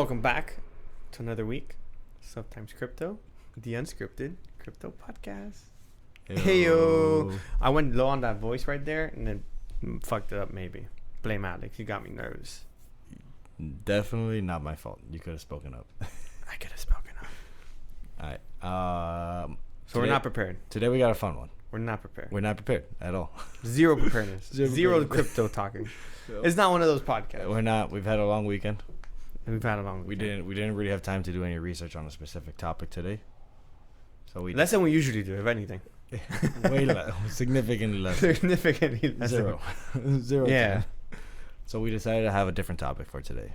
Welcome back to another week. Sometimes Crypto, the unscripted crypto podcast. Hey yo, I went low on that voice right there and then fucked it up. Maybe blame Alex. You got me nervous. Definitely not my fault. You could have spoken up. I could have spoken up. All right. So we're not prepared. Today we got a fun one. We're not prepared. We're not prepared at all. Zero preparedness. Zero prepared. crypto talking. It's not one of those podcasts. We're not. We've had a long weekend. We've had a long We didn't really have time to do any research on a specific topic today. So we less than we usually do, if anything. way less, significantly less. Significantly less. Zero. Yeah. Time. So we decided to have a different topic for today.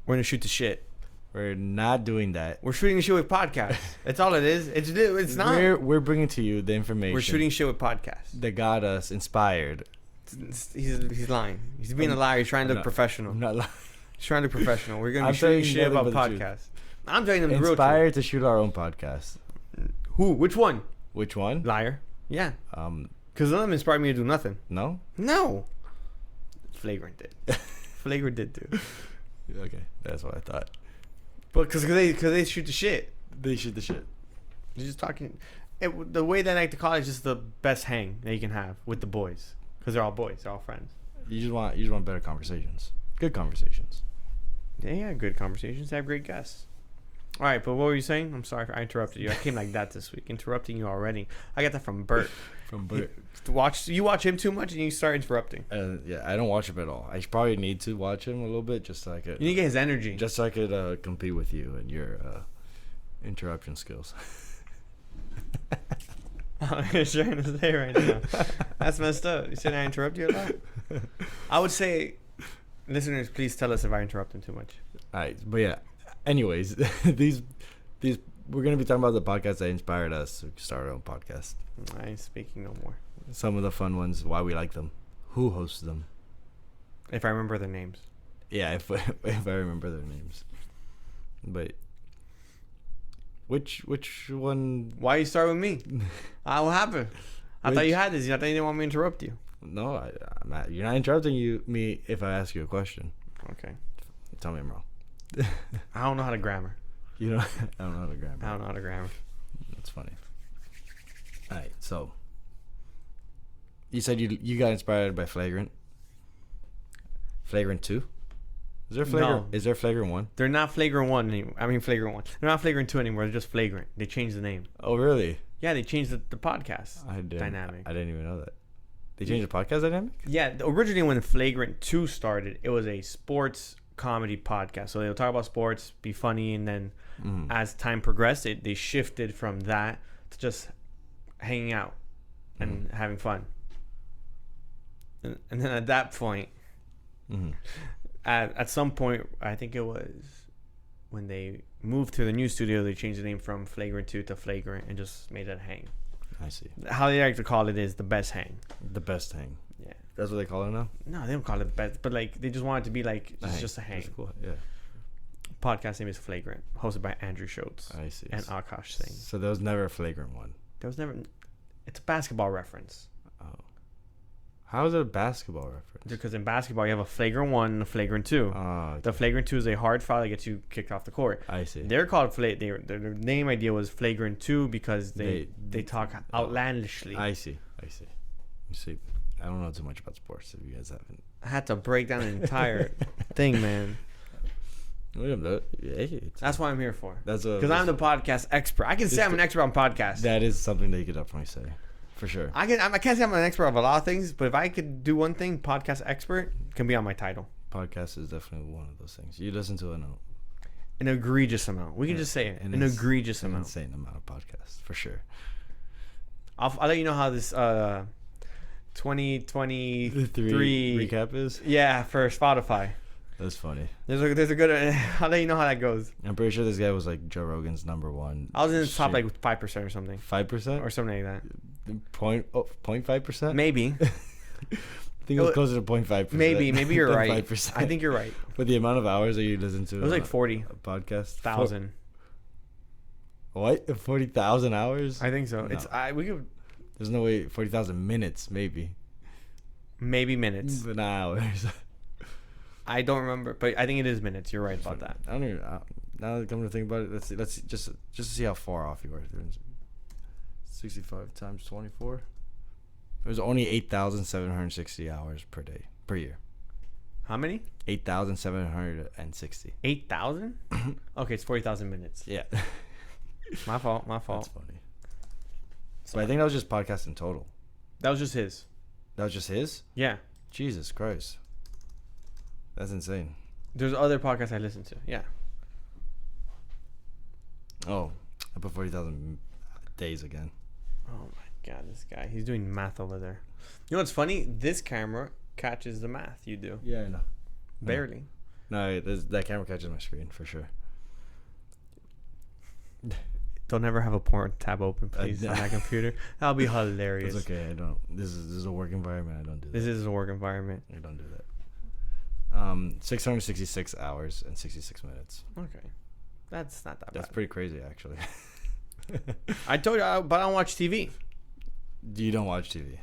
We're gonna shoot the shit. We're not doing that. We're shooting shit with podcasts. That's all it is. It's not. We're bringing to you the information. We're shooting shit with podcasts. that got us inspired. He's lying. He's being a liar. He's trying to look professional. I'm not lying. He's trying to look professional. We're gonna I'm be shooting saying shit about nothing but the podcasts. I'm telling them the real truth. Inspired to shoot our own podcast. Who? Which one? Which one? Liar. Yeah. Um, Because none of them inspired me to do nothing. no. No. Flagrant did. Flagrant did too. Okay, that's what I thought. But because they shoot the shit. They shoot the shit. They're just talking. The way that I like to call it is just the best hang that you can have with the boys. Because they're all boys. They're all friends. You just want better conversations. Good conversations. Yeah, good conversations. They have great guests. All right, but what were you saying? I'm sorry I interrupted you. I came like that this week, interrupting you already. I got that from Bert. From Bert. You watch him too much and you start interrupting. Yeah, I don't watch him at all. I probably need to watch him a little bit just so I could. You need to get his energy. Just so I could compete with you and your interruption skills. I'm trying to say right now. That's messed up. You said I interrupt you a lot? I would say, listeners, please tell us if I interrupt them too much. All right, but yeah. Anyways, these we're gonna be talking about the podcasts that inspired us to start our own podcast. I ain't speaking no more. Some of the fun ones, why we like them, who hosts them. If I remember their names. Yeah, if I remember their names. But which one? Why you start with me? What happened? I thought you had this. I thought you didn't want me to interrupt you. No, I'm not, you're not interrupting me if I ask you a question. Okay. Tell me I'm wrong. I don't know how to grammar. You know, I don't know how to grammar. I don't know how to grammar. That's funny. All right, so you said you got inspired by Flagrant 2. Is there Flagrant? No. Is there Flagrant 1? They're not Flagrant 1 anymore. I mean Flagrant 1. They're not Flagrant 2 anymore. They're just Flagrant. They changed the name. Oh, really? Yeah, they changed the podcast dynamic. I didn't even know that. They Mm. changed the podcast dynamic? Yeah, originally when Flagrant 2 started, it was a sports comedy podcast. So they'll talk about sports, be funny, and then as time progressed, they shifted from that to just hanging out and having fun. And then at that point, at some point, I think it was when they moved to the new studio, they changed the name from Flagrant 2 to Flagrant and just made it hang. I see. How they like to call it is the best hang. The best hang. Yeah. That's what they call it now? No, they don't call it the best, but like they just want it to be like just a hang. That's cool. Yeah. Podcast name is Flagrant, hosted by Andrew Schultz I see. and Akash Singh. So there was never a Flagrant 1. There was never. It's a basketball reference. Oh. How is it a basketball reference? Because in basketball you have a Flagrant 1 and a Flagrant 2. Oh, okay. The Flagrant 2 is a hard foul that gets you kicked off the court. I see. They're called their name idea was Flagrant 2 because they talk outlandishly. I see. You see, I don't know too much about sports. If you guys haven't, I had to break down the entire thing, man. That's what I'm here for. Because I'm the podcast expert. I can say I'm an expert on podcasts. That is something that you could definitely say, for sure. I can't say I'm an expert of a lot of things, but if I could do one thing, podcast expert can be on my title. Podcast is definitely one of those things. You listen to an egregious amount. We can just say it. An egregious amount. Insane amount of podcasts, for sure. I'll let you know how this 2023 recap is. Yeah, for Spotify. That's funny. There's a good. I'll let you know how that goes. I'm pretty sure this guy was like Joe Rogan's #1. I was in the top like 5% or something. 5% or something like that. 0.5%. Maybe. I think it was closer to 0.5%. Maybe you're right. 5%. I think you're right. With the amount of hours that you listen to, it was like 40 a podcast. 1,000. What? 40,000 hours? I think so. No. We could. There's no way. 40,000 minutes, maybe. Maybe minutes. But not hours. I don't remember, but I think it is minutes. You're right about that. I don't even. Now that I come to think about it, let's just to see how far off you are. 65 times 24. There's only 8,760 hours per year. How many? 8,760. 8,000? Okay, it's 40,000 minutes. Yeah. My fault. That's funny. But I think that was just podcast in total. That was just his. That was just his? Yeah. Jesus Christ. That's insane. There's other podcasts I listen to. Yeah. Oh, I put 40,000 days again. Oh my God, this guy. He's doing math over there. You know what's funny? This camera catches the math you do. Yeah, I know. Barely. No, that camera catches my screen for sure. Don't ever have a porn tab open, please, on that computer. That'll be hilarious. It's okay. I don't. This is a work environment. I don't do that. This is a work environment. I don't do that. 666 hours and 66 minutes. Okay. That's not that bad. That's pretty crazy, actually. I told you, but I don't watch TV. You don't watch TV?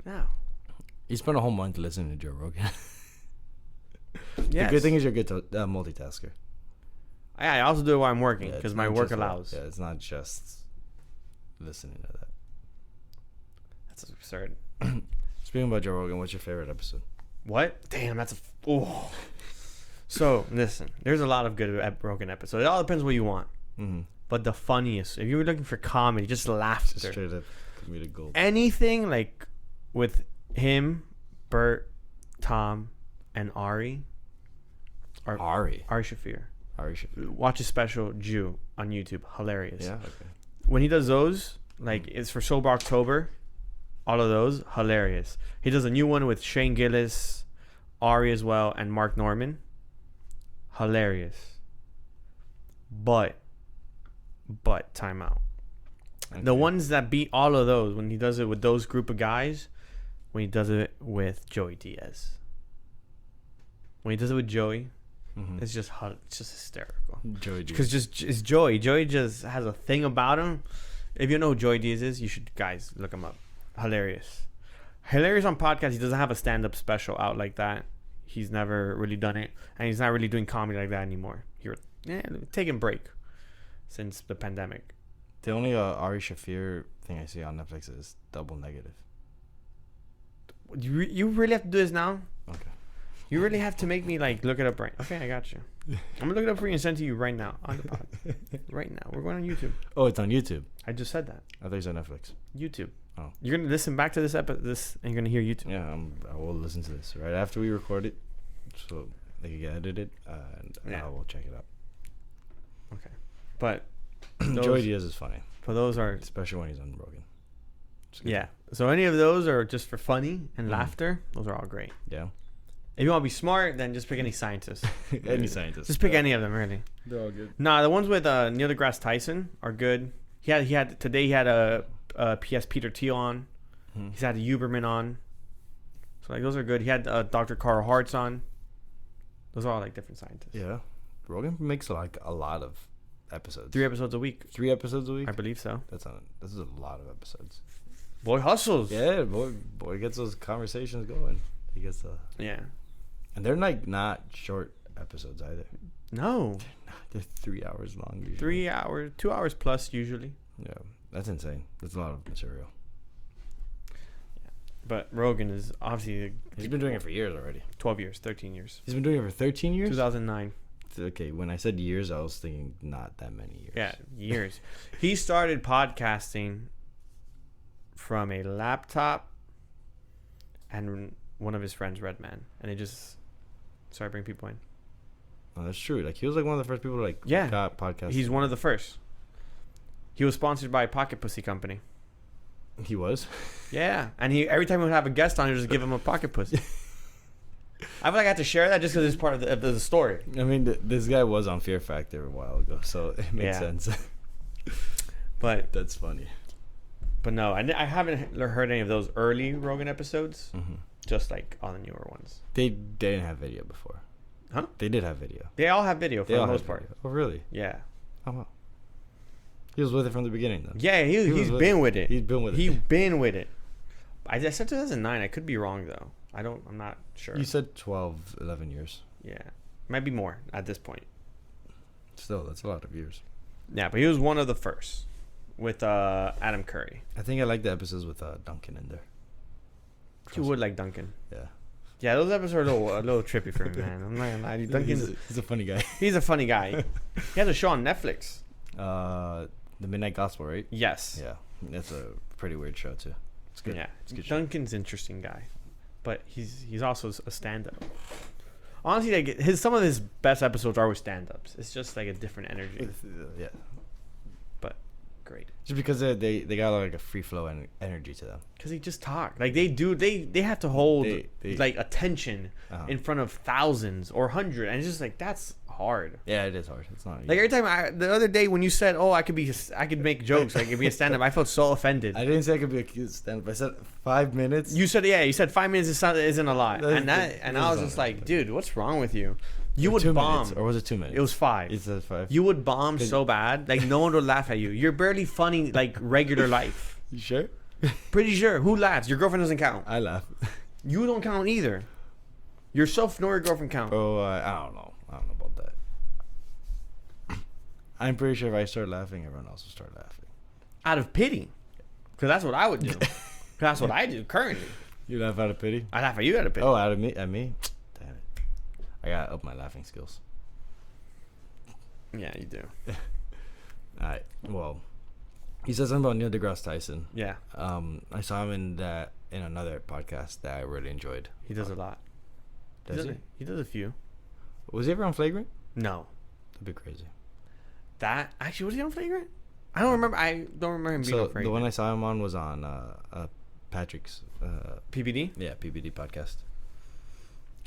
No. You spent a whole month listening to Joe Rogan. Yes. The good thing is you're good to multitasker. I also do it while I'm working because my work allows. Yeah, it's not just listening to that. That's absurd. Speaking about Joe Rogan, what's your favorite episode? What? Damn, that's oh. So listen, there's a lot of good Rogan episodes. It all depends what you want. Mm-hmm. But the funniest, if you were looking for comedy, just laughter, Just straight up comedic gold. anything like with him, Bert, Tom, and Ari. Or Ari Shafir. Shafir. Watch his special Jew on YouTube. Hilarious. Yeah. Okay. When he does those, like it's for Sober October, all of those, hilarious. He does a new one with Shane Gillis, Ari as well, and Mark Norman. Hilarious. But time out. Okay. The ones that beat all of those, when he does it with those group of guys, when he does it with Joey Diaz. When he does it with Joey, it's just hysterical. Joey Diaz. Because it's Joey. Joey just has a thing about him. If you know who Joey Diaz is, you should, guys, look him up. Hilarious on podcast. He doesn't have a stand-up special out like that. He's never really done it, and he's not really doing comedy like that anymore. He's taking a break since the pandemic. The only Ari Shafir thing I see on Netflix is Double Negative. You really have to do this now? Okay. You really have to make me look it up right. Okay, I got you. I'm gonna look it up for you and send it to you right now on the pod. Right now, we're going on YouTube. Oh, it's on YouTube. I just said that. I thought you said Netflix. YouTube. Oh. You're gonna listen back to this and you're gonna hear YouTube. Yeah, I will listen to this right after we record it, so they can get edited, and I will check it out. Okay, but Joey Diaz is funny. So those are especially when he's on Rogan. Yeah. So any of those are just for funny and laughter. Those are all great. Yeah. If you want to be smart, then just pick any scientist. Any scientist. Just pick any of them, really. They're all good. Nah, the ones with Neil deGrasse Tyson are good. He had today. He had a PS Peter Thiel on. He's had a Huberman on. So those are good. He had Dr. Carl Hartz on. Those are all different scientists. Yeah. Rogan makes a lot of episodes. 3 episodes a week. 3 episodes a week? I believe so. This is a lot of episodes. Boy hustles. Yeah, boy gets those conversations going. He gets yeah. And they're not short episodes either. No. They're 3 hours long usually. 3 hours, 2 hours plus usually. Yeah, that's insane. That's a lot of material. Yeah. But Rogan is obviously... He's been doing it for years already. 12 years, 13 years. He's been doing it for 13 years? 2009. Okay, when I said years, I was thinking not that many years. Yeah, years. He started podcasting from a laptop and one of his friends, Redman. And they just started bringing people in. Oh, that's true. He was one of the first people to got podcasts. He's one of the first. He was sponsored by Pocket Pussy Company. He was? Yeah. And every time he would have a guest on, he would just give him a pocket pussy. I feel like I have to share that just because it's part of the story. I mean, this guy was on Fear Factor a while ago, so it makes sense. But that's funny. But no, I haven't heard any of those early Rogan episodes. Mm-hmm. Just all the newer ones. They didn't have video before. Huh? They did have video. They all have video for the most part. Video. Oh, really? Yeah. Oh, wow. He was with it from the beginning, though. Yeah, he's been with it. He's been with it. He's been with it. I said 2009. I could be wrong, though. I'm not sure. You said 12, 11 years. Yeah, might be more at this point. Still, that's a lot of years. Yeah, but he was one of the first with Adam Curry. I think I like the episodes with Duncan in there. You would like Duncan. Yeah. Yeah, those episodes are a little trippy for me, man. I'm not gonna lie to you. Duncan's He's a funny guy. he's a funny guy. He has a show on Netflix. The Midnight Gospel, right? Yes. Yeah, that's a pretty weird show too. It's good. Yeah, It's a good show. Duncan's an interesting guy, but he's also a stand-up. Honestly, like some of his best episodes are with stand-ups. It's just like a different energy. Yeah. But great. Just because they got like a free flow and energy to them. Because they just talk. Like they have to hold They like attention in front of thousands or hundreds, and it's just like that's hard. Yeah, it is hard. It's not easy. Like every time the other day when you said, "Oh, I could make jokes, I could be a stand-up," I felt so offended. I didn't say I could be a cute stand-up. I said 5 minutes. You said 5 minutes isn't a lot, and I was just like, dude, what's wrong with you? You would 2 bomb, minutes, or was it 2 minutes? It was 5. It said 5. You would bomb so bad, like no one would laugh at you. You're barely funny, like regular life. You sure? Pretty sure. Who laughs? Your girlfriend doesn't count. I laugh. You don't count either. Yourself nor your girlfriend count. Oh, I don't know. I don't know about that. I'm pretty sure if I start laughing, everyone else will start laughing. Out of pity, because that's what I would do. 'Cause that's what I do currently. You laugh out of pity? I laugh at you out of pity. Oh, out of me? At me? Damn it. I gotta up my laughing skills. Yeah, you do. Alright. Well, he said something about Neil deGrasse Tyson. Yeah, I saw him in another podcast that I really enjoyed. he does a lot. Does he? He does a few. Was he ever on Flagrant? No, That'd be crazy. that actually was he on Flagrant? I don't remember. I don't remember him being on So Flagrant. the one I saw him on was on Patrick's PBD. PBD podcast.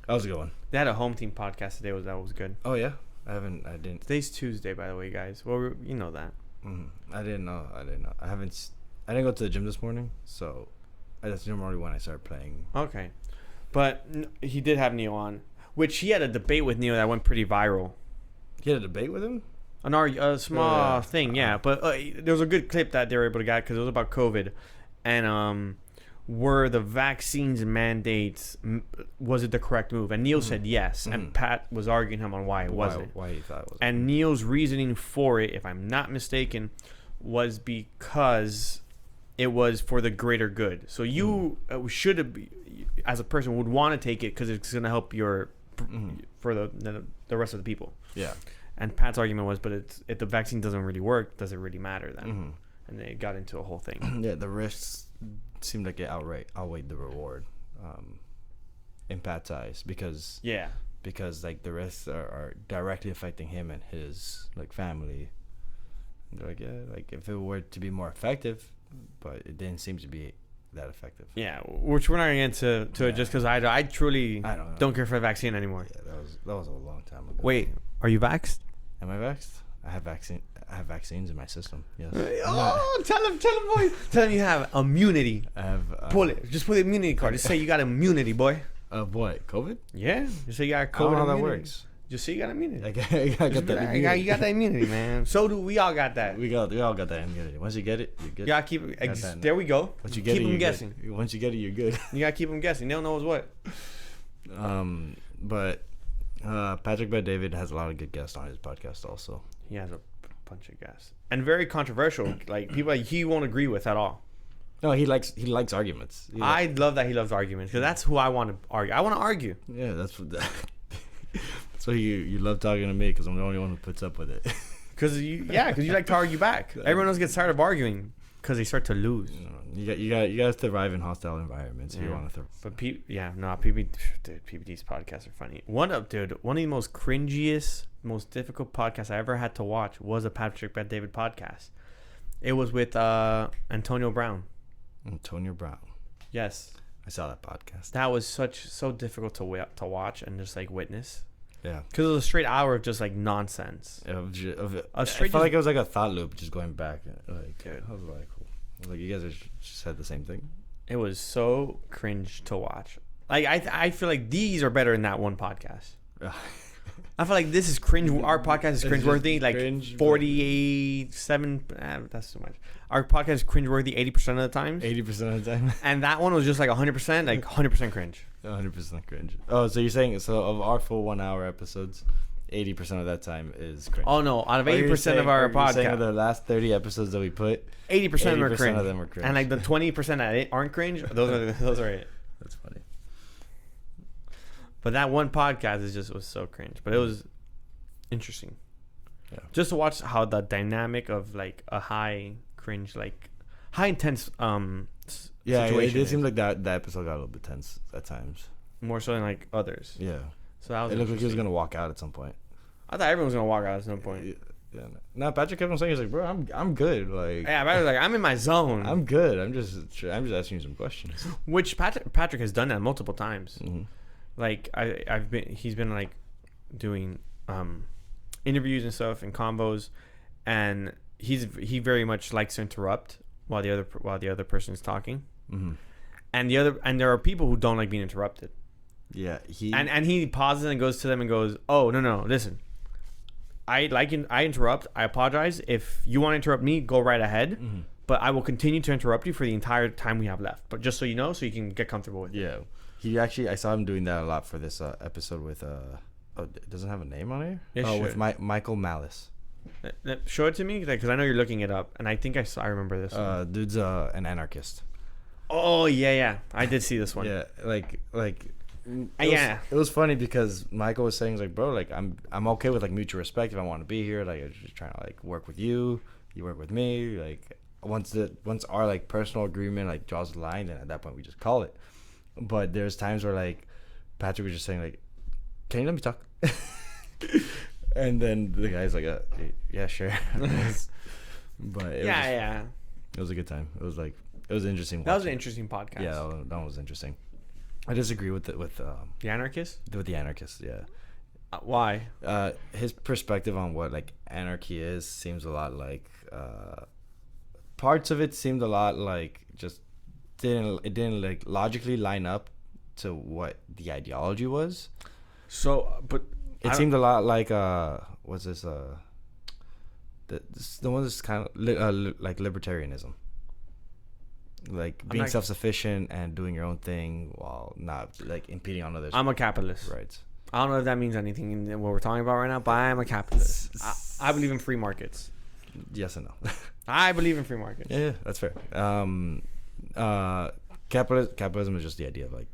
That was a good one. They had a home team podcast today. That was good. Oh yeah, I didn't. Today's Tuesday, by the way, guys. Well, you know that. I didn't know. I didn't go to the gym this morning, so that's normally when I start playing. Okay, but he did have Neo on, which he had a debate with Neo that went pretty viral. He had a debate with him. A small thing, yeah. But there was a good clip that they were able to get because it was about COVID, and were the vaccines mandates was it the correct move? And Neil said yes, and Pat was arguing him on why it wasn't. Why he thought it was. And Neil's reasoning for it, if I'm not mistaken, was because it was for the greater good. So you should have, as a person, would want to take it because it's going to help your for the rest of the people. Yeah. And Pat's argument was, but if the vaccine doesn't really work, does it really matter then? And they got into a whole thing. Yeah, the risks seemed like it outweighed the reward, in Pat's eyes, because like the risks are directly affecting him and his like family. They're like, yeah, like if it were to be more effective, but it didn't seem to be that effective. Yeah, which we're not going to get into it just because I truly don't care for the vaccine anymore. Yeah, that was a long time ago. Wait, are you vaxxed? Am I vaxxed? I have vaccines in my system. Yes. Oh, tell him, boy. Tell him you have immunity. I have. Pull it. Just put the immunity card. Just say you got immunity, boy. Of what? COVID? Yeah. Just say you got COVID. I don't know how that immunity. Works. Just say you got immunity. I got that immunity. You got that immunity, man. So do we all got that. We all got that immunity. Once you get it, you're good. You gotta keep there we go. Once you get keep it, them guessing. Good. Once you get it, you're good. You gotta keep them guessing. They don't know what. But Patrick Bet David has a lot of good guests on his podcast also. He has a bunch of guests. And very controversial. Like people he won't agree with at all. No, he likes arguments. I love that he loves arguments because that's who I want to argue. I want to argue. Yeah, that's what. So you love talking to me because I'm the only one who puts up with it. Because you like to argue back. Everyone else gets tired of arguing because they start to lose. You got to thrive in hostile environments. If you want to thrive. But PBD's podcasts are funny. One of the most cringiest, most difficult podcasts I ever had to watch was a Patrick Bet David podcast. It was with Antonio Brown. Antonio Brown. Yes, I saw that podcast. that was so difficult to watch and just like witness Yeah. because it was a straight hour of just like nonsense. I straight felt like it was like a thought loop just going back. Like, Dude. I was like, cool. Like you guys just said the same thing. It was so cringe to watch. Like I feel like these are better than that one podcast. I feel like this is cringe. Our podcast is cringeworthy. Like cringe, 47. That's too much. Our podcast is cringeworthy 80% of the time. 80% of the time. And that one was just like 100%, like 100% cringe. 100% cringe. Oh, so you're saying of our full 1 hour episodes, 80% of that time is cringe. Oh no! Out of 80% of our podcast, of the last 30 episodes that we put, 80% of them are cringe. And like the 20% that aren't cringe, those are it. That's funny. But that one podcast was so cringe. But it was interesting. Yeah. Just to watch how the dynamic of like a high cringe, like high intense it did seem like that episode got a little bit tense at times. More so than like others. Yeah. So that was. It looked like he was gonna walk out at some point. I thought everyone was gonna walk out at some point. Yeah. No, Patrick kept on saying, he's like, bro, I'm good. Like, yeah, Patrick's like, I'm in my zone. I'm good. I'm just asking you some questions. Which Patrick has done that multiple times. Mm-hmm. Like he's been like doing interviews and stuff and combos, and he very much likes to interrupt while the other person is talking. Mm-hmm. And there are people who don't like being interrupted. Yeah, he pauses and goes to them and goes, "Oh no, listen. I interrupt. I apologize. If you want to interrupt me, go right ahead. Mm-hmm. But I will continue to interrupt you for the entire time we have left. But just so you know, so you can get comfortable with it." Yeah, he actually, I saw him doing that a lot for this episode with it doesn't have a name on here. Yeah, sure. With Michael Malice. Show it to me, because I know you're looking it up, and I think I remember this. Dude's an anarchist. Oh yeah, I did see this one. Yeah, like. It was funny because Michael was saying, like, bro, like I'm okay with like mutual respect if I want to be here. Like, I'm just trying to like work with you work with me. Like once our like personal agreement like draws the line, then at that point we just call it. But there's times where like Patrick was just saying like, can you let me talk? And then the guy's like, yeah, sure. But it was a good time. It was interesting. That was an interesting podcast. Yeah, that one was interesting. I disagree with the anarchist. With the anarchist, yeah. Why? His perspective on what like anarchy is seems a lot like parts of it seemed a lot like just didn't like logically line up to what the ideology was. So, but it seemed a lot like what's this the one that's kind of like libertarianism. Like being self-sufficient and doing your own thing while not like impeding on others. I'm a capitalist. Right. I don't know if that means anything in what we're talking about right now, but I am a capitalist. I believe in free markets. Yes and no. I believe in free markets. Yeah, that's fair. Capitalism is just the idea of like.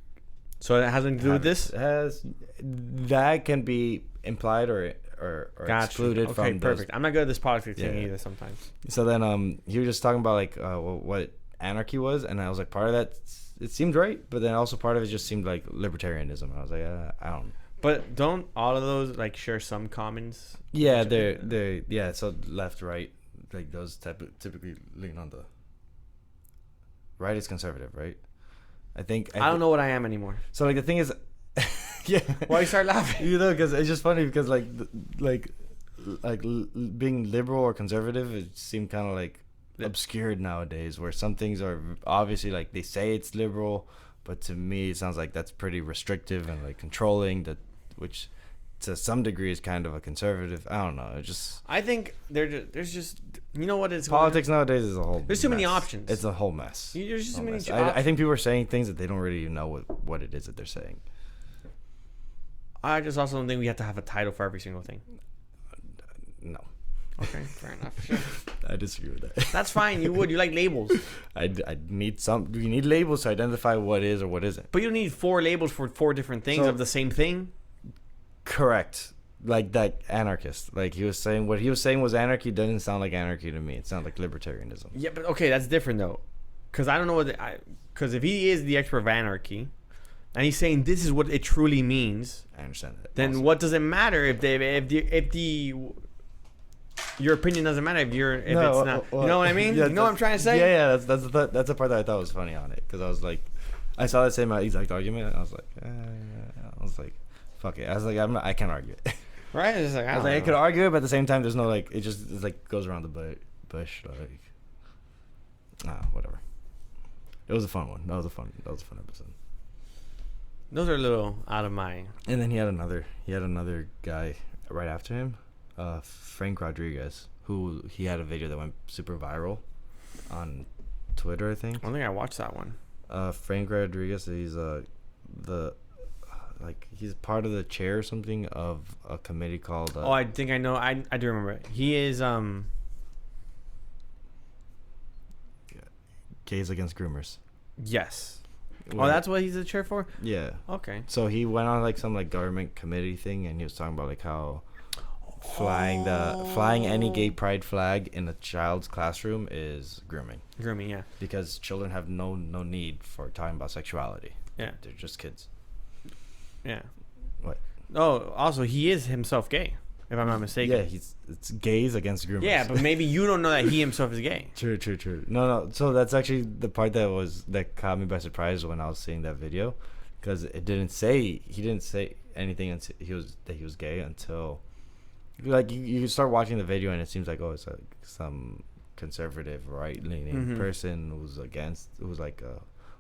So it has nothing to do with this. That can be implied or excluded from. Okay, perfect. I'm not good at this politics thing either. Sometimes. So then he was just talking about like what anarchy was, and I was like, part of that it seemed right, but then also part of it just seemed like libertarianism. And I was like, I don't. But don't all of those like share some commons? Yeah, they're so left, right, like those typically lean on the right is conservative, right? I don't know what I am anymore. So like the thing is, yeah. Why you start laughing? You know, because it's just funny because being liberal or conservative, it seemed kind of like obscured nowadays, where some things are obviously like they say it's liberal, but to me it sounds like that's pretty restrictive and like controlling, which to some degree is kind of a conservative. I don't know. I think there's just, you know what it's politics nowadays is a whole. There's too many options. It's a whole mess. There's just too many options. I think people are saying things that they don't really even know what it is that they're saying. I just also don't think we have to have a title for every single thing. No. Okay, fair enough. Sure. I disagree with that. That's fine. You like labels. I need you need labels to identify what is or what isn't. But you need 4 labels for 4 different things of the same thing. Correct. Like that anarchist. Like what he was saying was anarchy doesn't sound like anarchy to me. It sounds like libertarianism. Yeah, but okay, that's different though. Because I don't know because if he is the expert of anarchy, and he's saying this is what it truly means, I understand that. Then what does it matter if your opinion doesn't matter if it's not. You know what I mean? Yeah, you know what I'm trying to say? Yeah. That's the part that I thought was funny on it, because I was like, I saw that same exact argument, and I was like, fuck it. I was like, I can't argue it. Right? It's like, I could argue it, but at the same time, there's no like, it's like goes around the bush, like, whatever. It was a fun one. That was a fun episode. Those are a little out of my. And then he had another guy right after him, Frank Rodriguez, who he had a video that went super viral on Twitter, I think. I don't think I watched that one. Frank Rodriguez, he's he's part of the chair or something of a committee called. I think I know. I do remember it. He is Gays Against Groomers. Yes. That's what he's the chair for? Yeah. Okay. So he went on like some like government committee thing, and he was talking about like how flying any gay pride flag in a child's classroom is grooming. Grooming, yeah. Because children have no need for talking about sexuality. Yeah. They're just kids. Yeah. What? Oh, also he is himself gay, if I'm not mistaken. Yeah, it's gays against groomers. Yeah, but maybe you don't know that he himself is gay. True. No. So that's actually the part that caught me by surprise when I was seeing that video, because he didn't say anything until he was gay until, like, you start watching the video and it seems like, oh, it's like some conservative right-leaning person who's like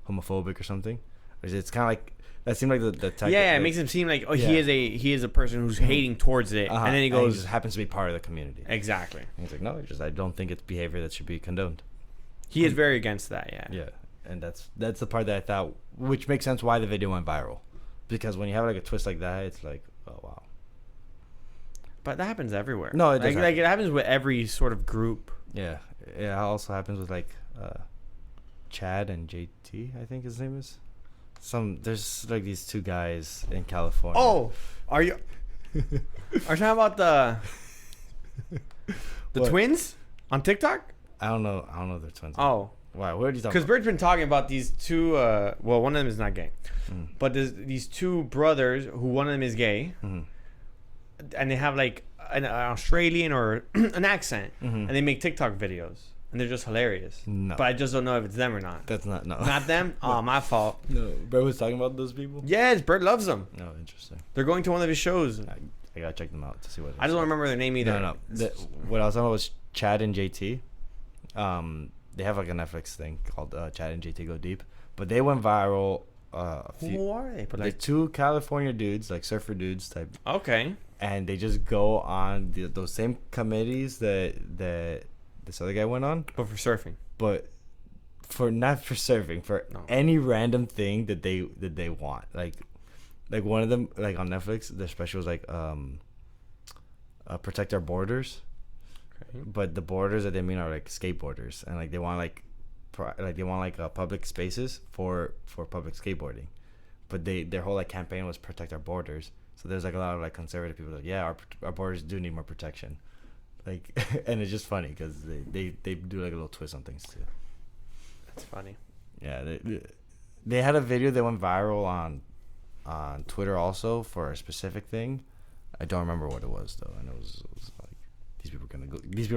homophobic or something. It's kind of like that seemed like the type. Yeah, it makes him seem like he is a person who's hating towards it, and then he goes, and he just happens to be part of the community. Exactly. And he's like, no, I don't think it's behavior that should be condoned. He is very against that. Yeah. Yeah, and that's the part that I thought, which makes sense why the video went viral, because when you have like a twist like that, it's like, oh wow. But that happens everywhere. No, it does like it happens with every sort of group. Yeah, it also happens with like Chad and JT, I think his name is. There's like these two guys in California. Oh, are you talking about the twins on TikTok? I don't know they're twins. Oh, why? What are you talking about? Because Bird's been talking about these two. Well, one of them is not gay, but there's these two brothers who one of them is gay, and they have like an Australian or an accent, and they make TikTok videos. And they're just hilarious. No. But I just don't know if it's them or not. That's not, no. Not them? No. Oh, my fault. No. Bird was talking about those people? Yes, Bird loves them. Oh, interesting. They're going to one of his shows. I gotta check them out to see what I don't remember their name either. No. What I was talking about was Chad and JT. They have like a Netflix thing called Chad and JT Go Deep. But they went viral. Who are they? They're two California dudes, like surfer dudes type. Okay. And they just go on those same committees that this other guy went on, but for surfing. But not for surfing, for any random thing that they want. Like one of them, like on Netflix, their special was like protect our borders. Okay. But the borders that they mean are like skateboarders, and like they want public spaces for public skateboarding. But their whole like campaign was protect our borders. So there's like a lot of like conservative people like, yeah, our borders do need more protection. Like, and it's just funny because they do like a little twist on things too. That's funny. Yeah, they had a video that went viral on Twitter also for a specific thing. I don't remember what it was though, and it was like these people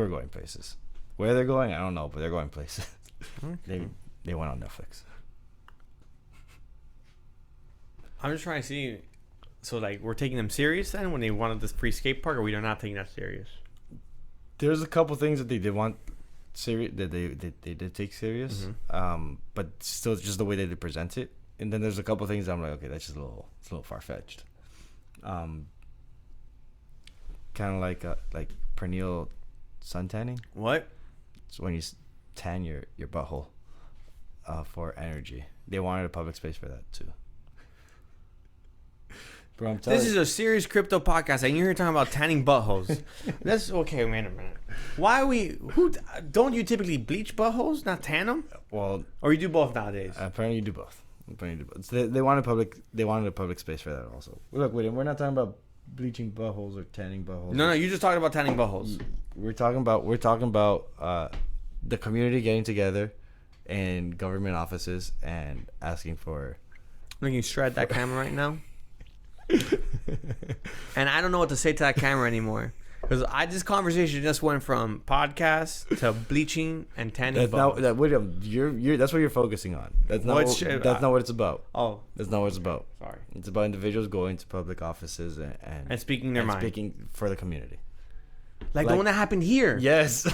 are going places. Where they're going, I don't know, but they're going places. Okay. They went on Netflix. I'm just trying to see. So like, we're taking them serious then when they wanted this free skate park, or we are not taking that serious? There's a couple things that they did want serious, that they did take serious, but still just the way that they present it. And then there's a couple things that I'm like, okay, that's just a little far fetched. Kind of like perennial sun tanning. What? It's when you tan your butthole for energy. They wanted a public space for that too. Bro, I'm telling this is a serious crypto podcast, and you're here talking about tanning buttholes. That's okay. Wait a minute. Why are we? Don't you typically bleach buttholes, not tan them? Well, or you do both nowadays? Apparently, you do both. So they wanted a public space for that also. Look, William, we're not talking about bleaching buttholes or tanning buttholes. No, you just talked about tanning buttholes. We're talking about the community getting together in government offices and asking for. Look, you shred that camera right now. And I don't know what to say to that camera anymore, because this conversation just went from podcast to bleaching and tanning. William, that's what you're focusing on. That's not what it's about. Oh, that's not what it's about. Sorry, it's about individuals going to public offices and speaking their mind, speaking for the community. Like the one that happened here. Yes.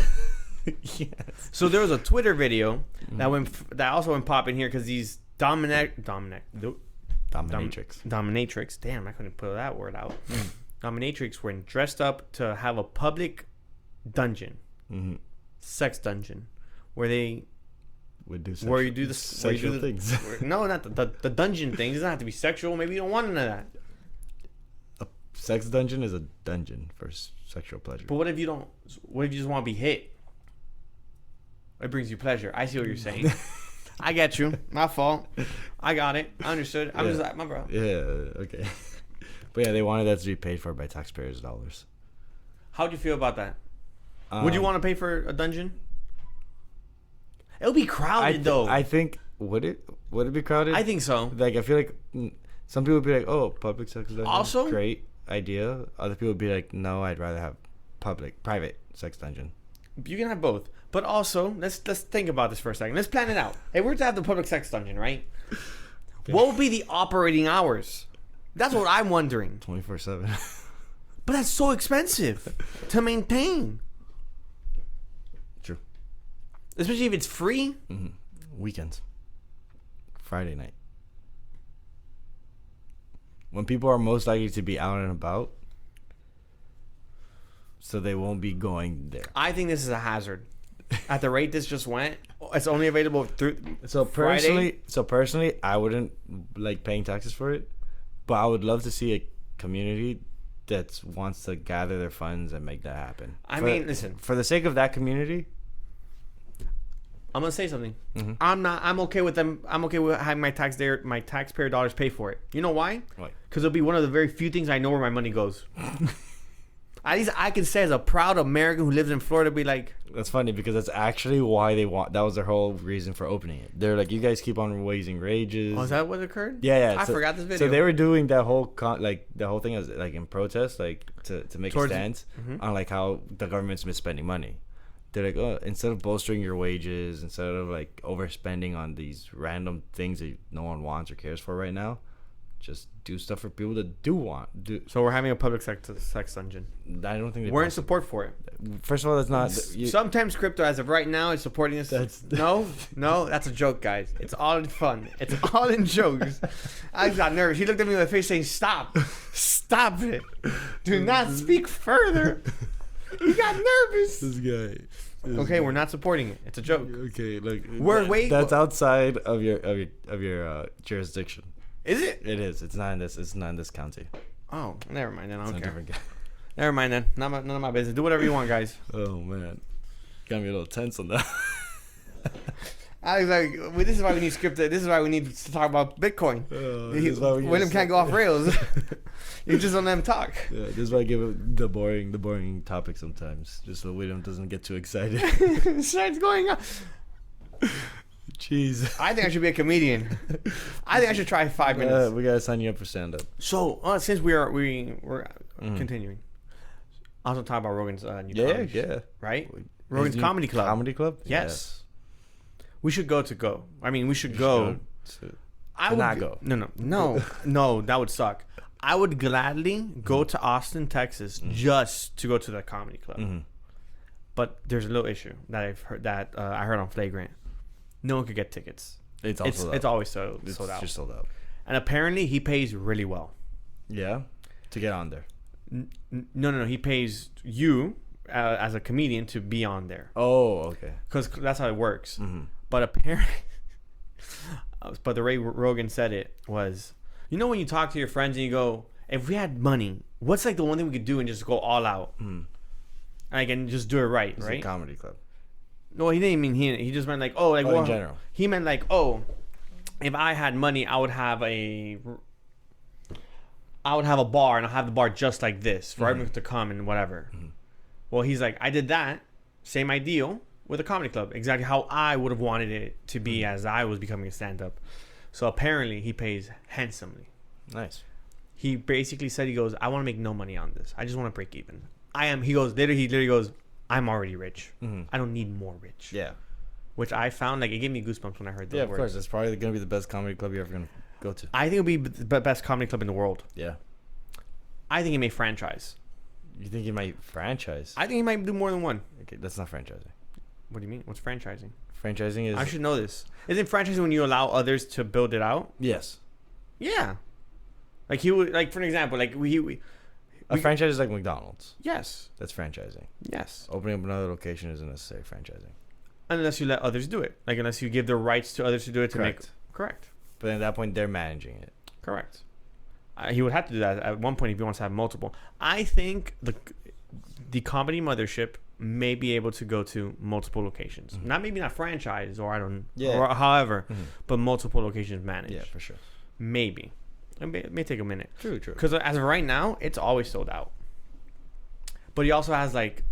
Yes. So there was a Twitter video that also went popping here because these Dominic Dominatrix. Damn, I couldn't put that word out. Dominatrix were dressed up to have a public dungeon, sex dungeon, where they would do where you do the sexual things. No, not the dungeon thing. It doesn't have to be sexual. Maybe you don't want none of that. A sex dungeon is a dungeon for sexual pleasure. But what if you don't? What if you just want to be hit? It brings you pleasure. I see what you're saying. I get you. My fault. I got it. I understood. I was like, my bro. Yeah. Okay. But yeah, they wanted that to be paid for by taxpayers' dollars. How'd you feel about that? Would you want to pay for a dungeon? It would be crowded, though. I think would it be crowded? I think so. Like I feel like some people would be like, "Oh, public sex dungeon, also great idea." Other people would be like, "No, I'd rather have private sex dungeon." You can have both, but also let's think about this for a second. Let's plan it out. Hey, we're to have the public sex dungeon, right? Okay. What would be the operating hours? That's what I'm wondering. 24/7. But that's so expensive to maintain. True. Especially if it's free. Mm-hmm. Weekends. Friday night. When people are most likely to be out and about. So they won't be going there. I think this is a hazard. At the rate this just went, it's only available through Friday. So personally, I wouldn't like paying taxes for it. But I would love to see a community that wants to gather their funds and make that happen. Listen. For the sake of that community, I'm gonna say something. Mm-hmm. I'm okay with them. I'm okay with having my taxpayer dollars pay for it. You know why? Why? Because it'll be one of the very few things I know where my money goes. At least I can say as a proud American who lives in Florida, be like. That's funny because that's actually why they want. That was their whole reason for opening it. They're like, you guys keep on raising wages. Oh, is that what occurred? Yeah. I forgot this video. So they were doing that whole the whole thing as like in protest, like to make a stance on like how the government's misspending money. They're like, oh, instead of bolstering your wages, instead of like overspending on these random things that no one wants or cares for right now, just do stuff for people that do want. So we're having a public sex dungeon. I don't think we're in support for it. First of all, that's not. Sometimes crypto, as of right now, is supporting us. No, that's a joke, guys. It's all in fun. It's all in jokes. I got nervous. He looked at me with a face saying, "Stop it. Do not speak further." He got nervous. This guy. Okay, we're not supporting it. It's a joke. Okay, like that's outside of your jurisdiction. Is it? It is. It's not in this county. Oh, never mind then. I don't care. Never mind then. None of my business. Do whatever you want, guys. Oh man, got me a little tense on that. I was like, well, this is why we need scripted. This is why we need to talk about Bitcoin. William can't go off rails. You just don't let him talk. Yeah, this is why I give it the boring topic sometimes, just so William doesn't get too excited. Starts going on. Jeez. I think I should be a comedian. I think I should try 5 minutes. We gotta sign you up for stand up. So since we're continuing, I was gonna talk about Rogan's new college, right? Rogan's Comedy Club. Comedy Club? Yes. We should go. I mean, we should go. I would not go. No. That would suck. I would gladly go to Austin, Texas, just to go to the comedy club. Mm-hmm. But there's a little issue that I heard on Flagrant. No one could get tickets. It's always sold out. Just sold out. And apparently he pays really well. Yeah, to get on there. No. He pays you as a comedian to be on there. Oh, okay. Because that's how it works. Mm-hmm. But apparently, but the way Rogan said it was, you know, when you talk to your friends and you go, if we had money, what's like the one thing we could do and just go all out, and just do it right, it's right? A comedy club. No, he didn't mean he just meant like, well, in general. He meant like, if I had money, I would have a bar, and I'll have the bar just like this for everyone to come and whatever. Mm-hmm. Well, he's like, I did that same ideal with a comedy club, exactly how I would have wanted it to be as I was becoming a stand-up. So apparently, he pays handsomely. Nice. He basically said, he goes, I want to make no money on this. I just want to break even. He literally goes, I'm already rich. Mm-hmm. I don't need more rich. Yeah. Which I found, like, it gave me goosebumps when I heard those words. Yeah, of course. It's probably going to be the best comedy club you're ever going to go to. I think it'll be the best comedy club in the world. Yeah. I think it may franchise. You think he might franchise? I think he might do more than one. Okay, that's not franchising. What do you mean? What's franchising? Franchising is... I should know this. Isn't franchising when you allow others to build it out? Yes. Yeah. Like he would, like for an example, like a franchise is like McDonald's. Yes. That's franchising. Yes. Opening up another location isn't necessarily franchising. Unless you let others do it. Like unless you give the rights to others to do it to Correct. make. Correct. But at that point, they're managing it. Correct. He would have to do that at one point if he wants to have multiple. I think the comedy mothership may be able to go to multiple locations. Mm-hmm. Not franchise or Yeah. or however, Mm-hmm. but multiple locations managed. Yeah, for sure. Maybe. It may take a minute. True. Because as of right now, it's always sold out. But he also has like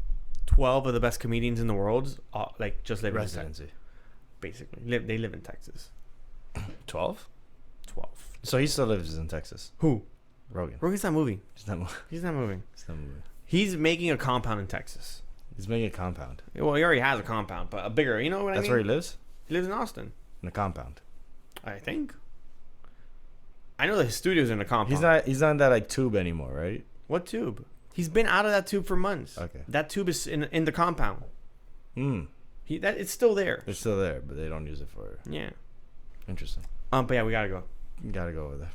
12 of the best comedians in the world, like just living Residency. in Texas. Basically, they live in Texas. 12. 12. So he still lives in Texas. Who? Rogan. Rogan's not moving. He's not moving. He's not moving. He's not moving. He's making a compound in Texas. He's making a compound. Well, he already has a compound, but a bigger. You know what I mean? That's where he lives. He lives in Austin. In a compound. I think. I know that his studio's in a compound. He's not in that like tube anymore, right? What tube? He's been out of that tube for months. Okay. That tube is in the compound. It's still there. It's still there, but they don't use it for. Yeah. Interesting. But yeah, we gotta go. You gotta go over there.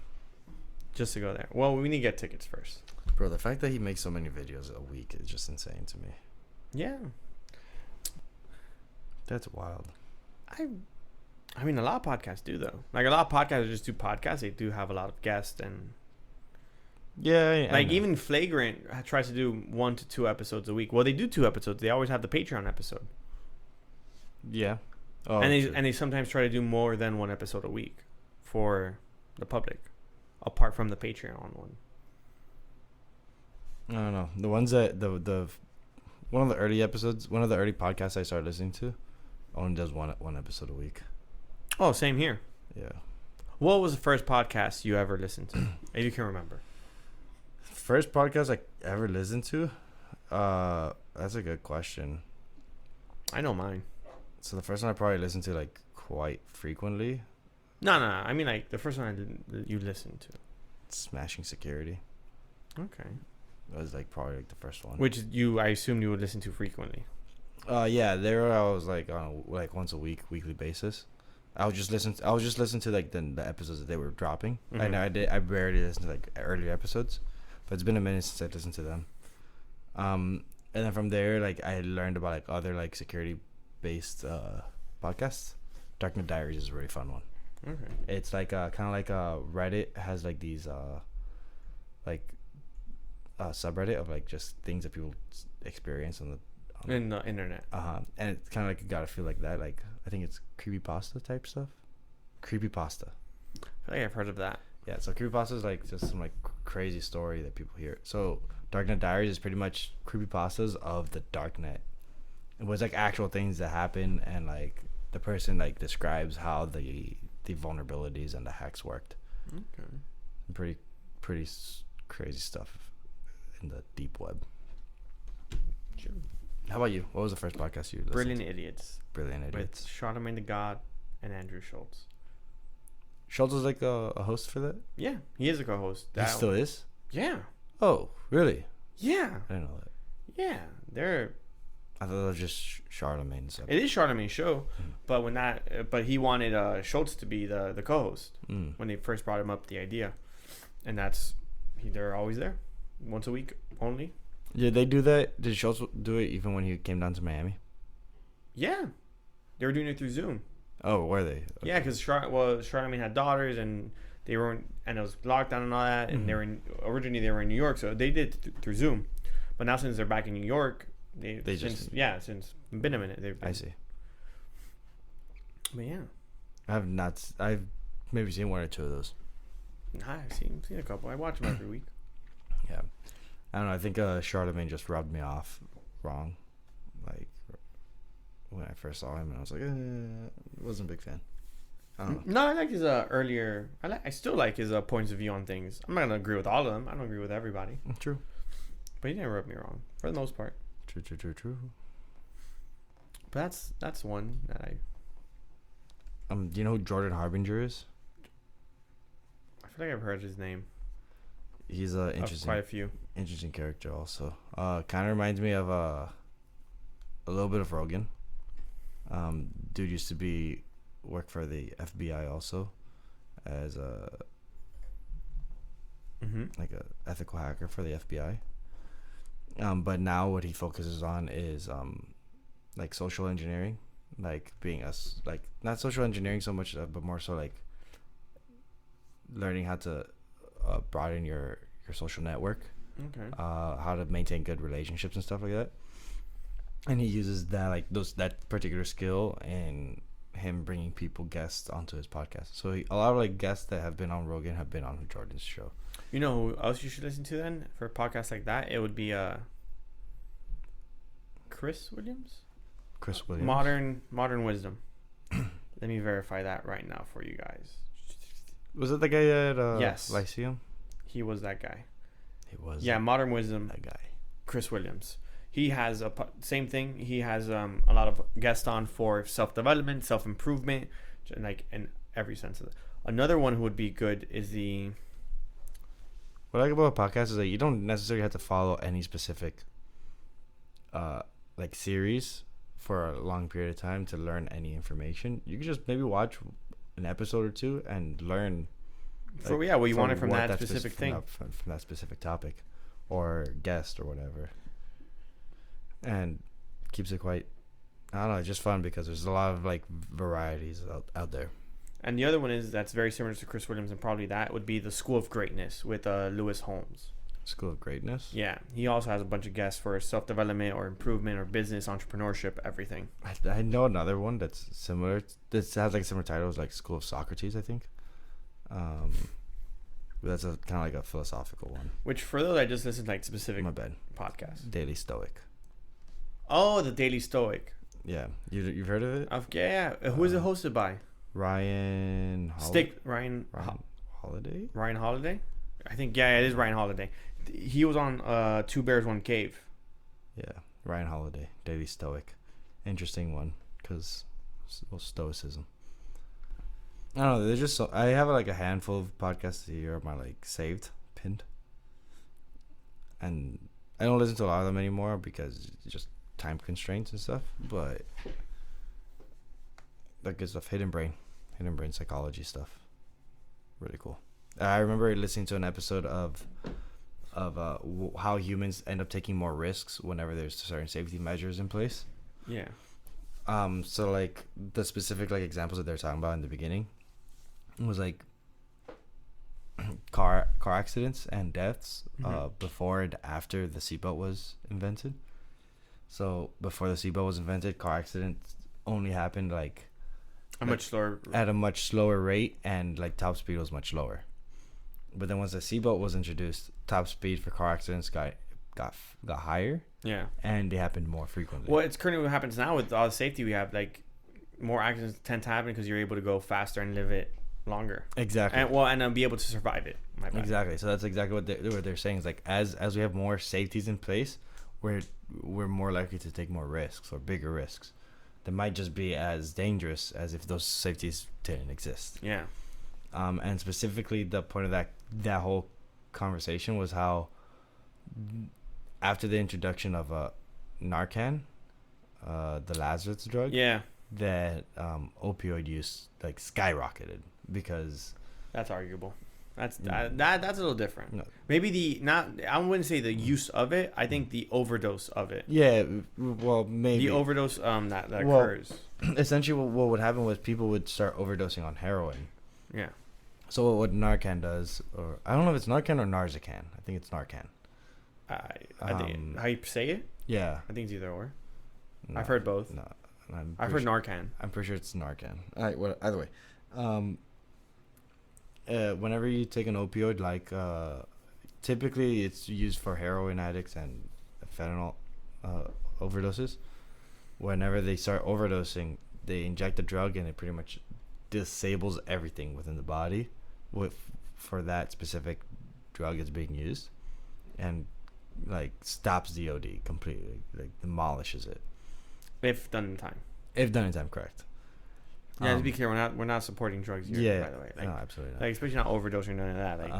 Just to go there. Well, we need to get tickets first. Bro, the fact that he makes so many videos a week is just insane to me. Yeah. That's wild. I mean, a lot of podcasts do though. Like a lot of podcasts just do podcasts. They do have a lot of guests and. Yeah. Like even Flagrant tries to do 1 to 2 episodes a week. Well, they do 2 episodes. They always have the Patreon episode. Yeah. Oh, and they sometimes try to do more than 1 episode a week for the public, apart from the Patreon one. I don't know. The ones that the one of the early episodes, one of the early podcasts I started listening to, only does one episode a week. Oh, same here. Yeah. What was the first podcast you ever listened to, if you can remember? First podcast I ever listened to? That's a good question. I know mine. So the first one I probably listened to like quite frequently. No. I mean like the first one you listened to. Smashing Security. Okay. That was like probably like the first one. Which I assumed you would listen to frequently. Yeah, there I was like on like once a weekly basis. I was just listening to like the episodes that they were dropping. Mm-hmm. I barely listened to like earlier episodes, but it's been a minute since I listened to them. And then from there, like I learned about like other like security based podcasts. Darknet Diaries is a really fun one. Okay. It's like kind of like Reddit has like these like subreddit of like just things that people experience on the internet. And it's kind of like you gotta feel like that. Like I think it's creepypasta type stuff. Creepypasta. I feel like I've heard of that. Yeah, so creepypasta is like just some like crazy story that people hear. So Darknet Diaries is pretty much creepypastas of the darknet. It was like actual things that happen, and like the person like describes how the vulnerabilities and the hacks worked. Okay. Pretty crazy stuff in the deep web. Sure. How about you? What was the first podcast you listened Brilliant to? Idiots. Brilliant Idiots. With Charlamagne the God and Andrew Schultz. Schultz was like a host for that? Yeah, he is a co-host. He still is? Yeah. Oh, really? Yeah. I didn't know that. Yeah, I thought that was just Charlemagne's. It is Charlamagne's show, but he wanted Schultz to be the co-host when they first brought him up the idea, and they're always there, once a week only. Did they do that? Did Schultz do it even when he came down to Miami? Yeah, they were doing it through Zoom. Oh, were they? Okay. Yeah, because Charlamagne had daughters, and they were and it was lockdown and all that, and originally they were in New York, so they did through Zoom, but now since they're back in New York, since been a minute. I see. But yeah, I've maybe seen 1 or 2 of those. I've seen a couple. I watch them every week. Yeah, I don't know. I think Charlamagne just rubbed me off wrong, like when I first saw him, and I was like, wasn't a big fan. I don't know. No, I like his earlier. I still like his points of view on things. I'm not gonna agree with all of them. I don't agree with everybody. True. But he didn't rub me wrong for the most part. True. But that's one that I. Do you know who Jordan Harbinger is? I feel like I've heard his name. He's interesting. Quite a few. Interesting character also. Kind of reminds me of a little bit of Rogan. Dude used to work for the FBI also as like a ethical hacker for the FBI. But now what he focuses on is like social engineering, like being us, like not social engineering so much, but more so like learning how to broaden your social network. Okay. How to maintain good relationships and stuff like that. And he uses that that particular skill in him bringing guests onto his podcast. So a lot of like guests that have been on Rogan have been on Jordan's show. You know who else you should listen to then for a podcast like that? It would be Chris Williams. Chris Williams. Modern Wisdom. Let me verify that right now for you guys. Was it the guy at yes. Lyceum? He was that guy. He was. Yeah, Modern Wisdom. That guy. Chris Williams. He has same thing. He has a lot of guests on for self-development, self-improvement, like in every sense of it. Another one who would be good is the... What I like about a podcast is that you don't necessarily have to follow any specific like series for a long period of time to learn any information. You can just maybe watch an episode or two and learn what you wanted from that specific thing. From that specific topic or guest or whatever. And keeps it quite, I don't know, it's just fun because there's a lot of like varieties out there. And the other one that's very similar to Chris Williams, and probably that would be the School of Greatness with Lewis Holmes. School of Greatness? Yeah. He also has a bunch of guests for self-development or improvement or business, entrepreneurshap, everything. I know another one that's similar. That has like similar titles, like School of Socrates, I think. That's kind of like a philosophical one. Which for those, I just listened to like specific My bad. podcasts. Daily Stoic. Oh, the Daily Stoic. Yeah. You've heard of it? Yeah. Who is it hosted by? Ryan Holiday? Ryan Holiday? I think, yeah, it is Ryan Holiday. He was on Two Bears, One Cave. Yeah, Ryan Holiday, Daily Stoic. Interesting one, because stoicism. I don't know, they're just so... I have like a handful of podcasts a year of my like saved, pinned. And I don't listen to a lot of them anymore because it's just time constraints and stuff, but that good stuff. Hidden brain psychology stuff, really cool. I remember listening to an episode of how humans end up taking more risks whenever there's certain safety measures in place. Yeah. So like the specific like examples that they're talking about in the beginning was like car accidents and deaths before and after the seatbelt was invented. So before the seatbelt was invented, car accidents only happened like at a much slower rate, and like top speed was much lower. But then once the seatbelt was introduced, top speed for car accidents got higher. Yeah. And they happened more frequently. Well, it's currently what happens now with all the safety we have. Like, more accidents tend to happen because you're able to go faster and live it longer. Exactly. And be able to survive it. Exactly. So that's exactly what they're saying. Is like as we have more safeties in place, we're more likely to take more risks or bigger risks that might just be as dangerous as if those safeties didn't exist. Yeah. And specifically the point of that whole conversation was how after the introduction of Narcan, the Lazarus drug, that opioid use like skyrocketed because that's arguable. That's a little different. No. Maybe I wouldn't say the use of it. I think the overdose of it. Yeah, well, maybe the overdose that occurs. Essentially, what would happen was people would start overdosing on heroin. Yeah. So what Narcan does, or I don't know if it's Narcan or Narzacan. I think it's Narcan. I think how you say it. Yeah. I think it's either or. No, I've heard both. No, I've heard Narcan. I'm pretty sure it's Narcan. All right. Either way, whenever you take an opioid, like typically it's used for heroin addicts and fentanyl overdoses. Whenever they start overdosing, they inject the drug and it pretty much disables everything within the body for that specific drug is being used, and like stops the OD completely, like demolishes it. If done in time. Correct. Yeah, to be clear, we're not supporting drugs here, by the way. No, absolutely not. Like, especially not overdosing, none of that. Like,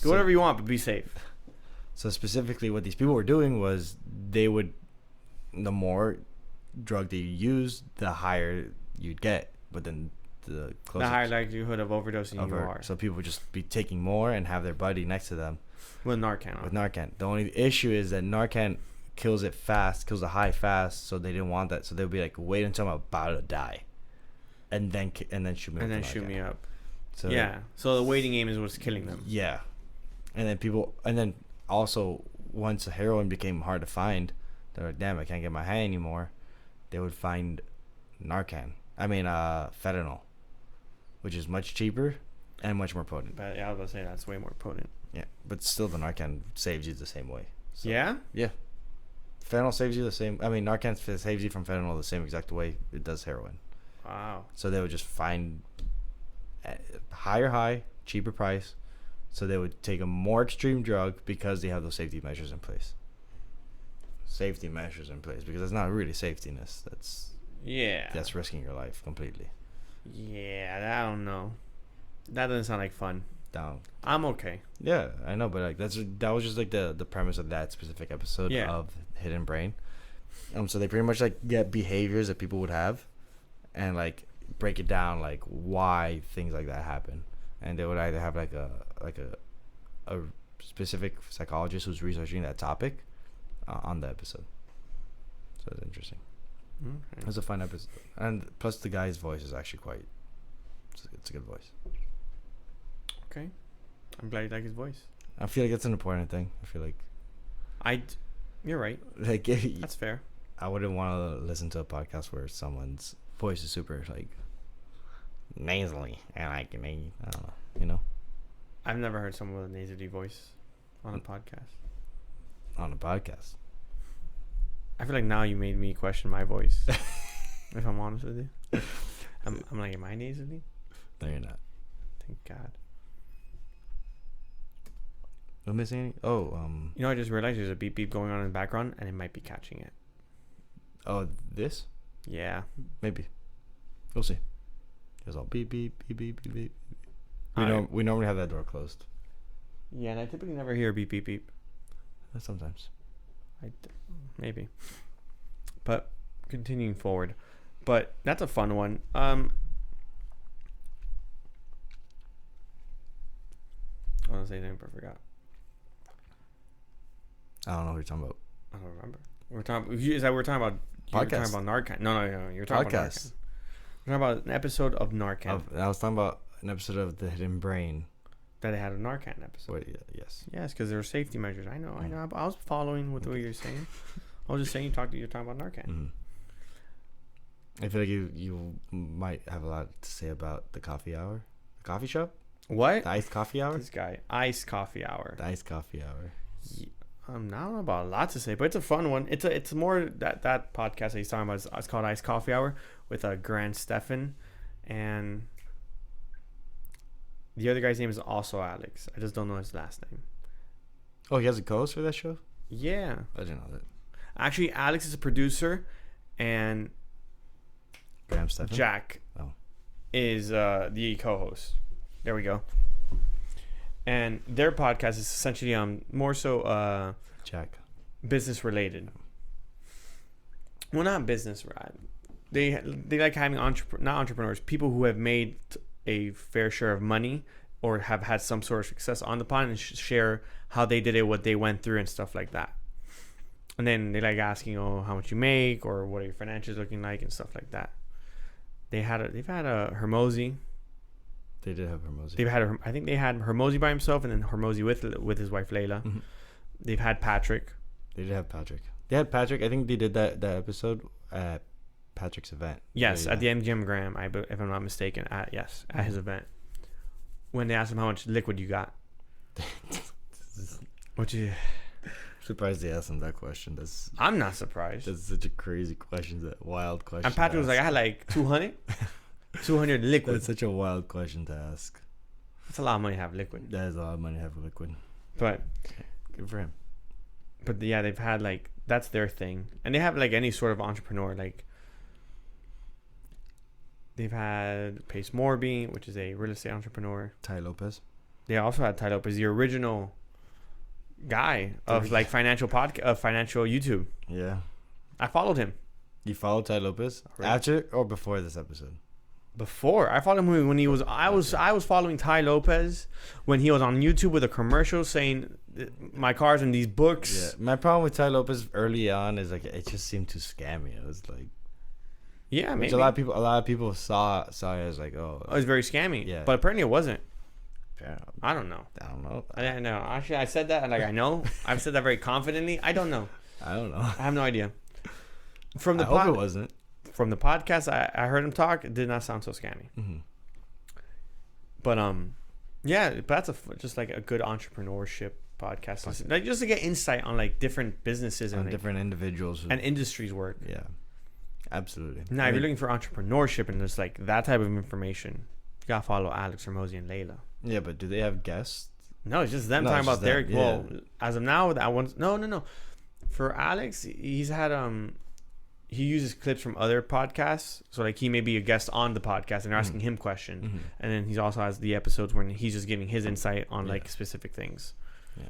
do whatever you want, but be safe. So specifically, what these people were doing was the more drug that you use, the higher you'd get. But then the higher likelihood of overdosing you are. So people would just be taking more and have their buddy next to them with Narcan. With Narcan. The only issue is that Narcan kills the high fast, so they didn't want that. So they'll be like, wait until I'm about to die, and then shoot me. Me up. So yeah. So the waiting game is what's killing them. Yeah, and then also once heroin became hard to find, they're like, damn, I can't get my high anymore. They would find fentanyl, which is much cheaper and much more potent. But yeah, I was gonna say that's way more potent. Yeah, but still, the Narcan saves you the same way. So, yeah. Fentanyl saves you the same. Narcan saves you from fentanyl the same exact way it does heroin. Wow. So they would just find higher high, cheaper price. So they would take a more extreme drug because they have those safety measures in place. Because it's not really safetyness. That's risking your life completely. Yeah, I don't know. That doesn't sound like fun. Down. I'm okay. Yeah, I know, but like that was just like the premise of that specific episode of Hidden Brain. So they pretty much like get behaviors that people would have, and like break it down like why things like that happen, and they would either have like a specific psychologist who's researching that topic on the episode. So it's interesting. Okay. It was a fun episode, and plus the guy's voice is actually it's a good voice. Okay, I'm glad you like his voice. I feel like it's an important thing. I feel like you're right. Like that's fair. I wouldn't want to listen to a podcast where someone's voice is super like nasally and I don't know, I've never heard someone with a nasally voice on a podcast. On a podcast. I feel like now you made me question my voice. If I'm honest with you, I'm like, am I nasally? No, you're not. Thank God. Am I missing any? I just realized there's a beep beep going on in the background, and it might be catching it. Oh, this? Yeah. Maybe. We'll see. It's all beep beep beep beep beep beep. We normally have that door closed. Yeah, and I typically never hear beep beep beep. Sometimes. Maybe. But continuing forward. But that's a fun one. I want to say anything, but I forgot. I don't know what you're talking about. I don't remember. We're talking about podcast. You're talking about Narcan. No. You're talking about Narcan. We're talking about an episode of Narcan. I was talking about an episode of The Hidden Brain. That they had a Narcan episode. Wait, yes. Yes, because there were safety measures. I know. I was following with what you're saying. I was just saying you're talking about Narcan. Mm-hmm. I feel like you might have a lot to say about the coffee hour. The coffee shop? What? The iced coffee hour? This guy. Iced coffee hour. The iced coffee hour. Yeah. I don't know about a lot to say, but it's a fun one. It's more that podcast that he's talking about. It's called Iced Coffee Hour with Grant Stephan, and the other guy's name is also Alex. I just don't know his last name. Oh, he has a co-host for that show? Yeah. I didn't know that. Actually, Alex is a producer, and Graham Stephan? Jack is the co-host. There we go. And their podcast is essentially more so Jack business related. Well, not business. They like having not entrepreneurs, people who have made a fair share of money or have had some sort of success on the pod and share how they did it, what they went through, and stuff like that. And then they like asking, how much you make or what are your financials looking like and stuff like that. They've had a Hermosi. They did have Hermosi. I think they had Hermosi by himself and then Hermosi with his wife Layla. Mm-hmm. They've had Patrick. They did have Patrick. They had Patrick. I think they did that episode at Patrick's event. Yes, at the MGM Graham, if I'm not mistaken. At his event. When they asked him how much liquid you got. What you? Surprised they asked him that question. I'm not surprised. That's such a crazy question. That wild question. And Patrick was like, I had like 200. 200 liquid. That's such a wild question to ask. That's a lot of money to have liquid. That is a lot of money to have liquid. But good for him. But yeah, they've had like, that's their thing. And they have like any sort of entrepreneur. Like they've had Pace Morby, which is a real estate entrepreneur. Ty Lopez. They also had Ty Lopez, the original guy of like financial YouTube. Yeah. I followed him. You followed Ty Lopez after or before this episode? Before I followed him when he was, I was following Ty Lopez when he was on YouTube with a commercial saying my car's in these books. Yeah, my problem with Ty Lopez early on is like it just seemed too scammy. It was like, yeah, maybe a lot of people saw it as like, oh, it was very scammy. Yeah, but apparently it wasn't. Yeah, I don't know. I don't know. Actually, I said that and like I know. I've said that very confidently. I don't know. I have no idea. From the hope it wasn't. From the podcast, I heard him talk. It did not sound so scammy. Mm-hmm. But yeah, but that's just like a good entrepreneurship podcast, like just to get insight on like different businesses and different individuals and industries work. Yeah, absolutely. Now, if you're looking for entrepreneurship and just like that type of information, you gotta follow Alex, Hermosi, and Layla. Yeah, but do they have guests? No, it's just them talking about their. Yeah. Well, as of now, that one's no. For Alex, he's had he uses clips from other podcasts, so like he may be a guest on the podcast and they're asking him questions, and then he also has the episodes when he's just giving his insight on like specific things. Yeah,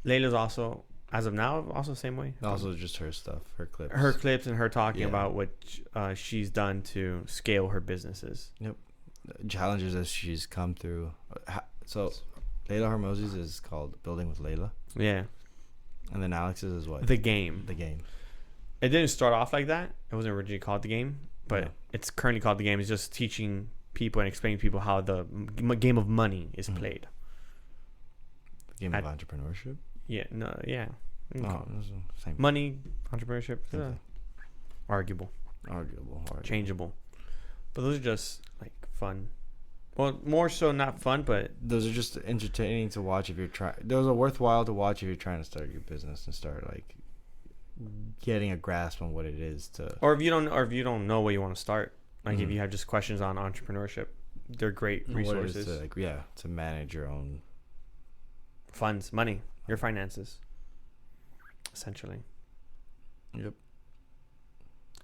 Layla's also, as of now, also the same way. Also, just her stuff, her clips, and her talking about what she's done to scale her businesses. Yep, challenges that she's come through. So, Layla Hermosi's is called Building with Layla. Yeah, and then Alex's is what? The Game. The Game. It didn't start off like that. It wasn't originally called The Game, but it's currently called The Game. It's just teaching people and explaining to people how the game of money is played. The game of entrepreneurship? Yeah. No. Yeah. No, same. Money, entrepreneurship. Arguable. Changeable. But those are just like fun. Well, more so not fun, but those are just entertaining to watch if you're trying. Those are worthwhile to watch if you're trying to start your business and start like getting a grasp on what it is to. Or if you don't know where you want to start, like if you have just questions on entrepreneurship, they're great resources. To manage your own funds, money, your finances, essentially. Yep.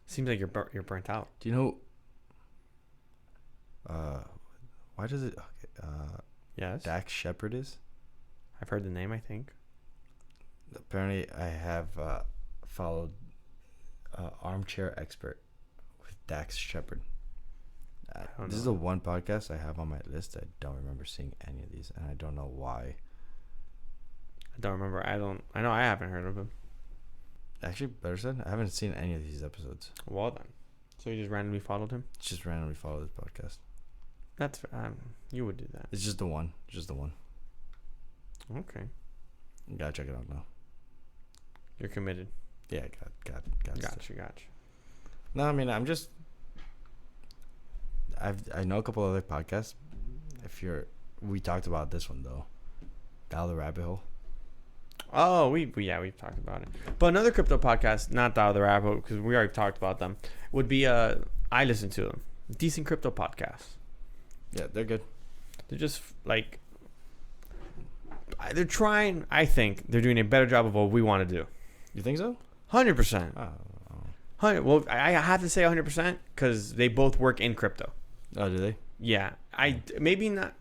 Seems like you're burnt out. Do you know? Why does it? Yes. Dax Shepard is. I've heard the name. I think. Apparently, I have followed Armchair Expert with Dax Shepard. This is the one podcast I have on my list. I don't remember seeing any of these, and I don't know why. I don't remember. I know I haven't heard of him. Actually, better said, I haven't seen any of these episodes. Well then, so you just randomly followed him? Just randomly followed this podcast. That's you would do that. It's just the one. Okay. You gotta check it out now. You're committed. Yeah, got you. No, I mean, I know a couple other podcasts. We talked about this one though. Down the Rabbit Hole. Oh, we've talked about it. But another crypto podcast, not Down the Rabbit Hole, because we already talked about them, would be I listen to them. Decent crypto podcasts. Yeah, they're good. They're just like they're trying. I think they're doing a better job of what we want to do. You think so? 100%. 100. Well, I have to say 100% because they both work in crypto. Oh, do they? Yeah, maybe not.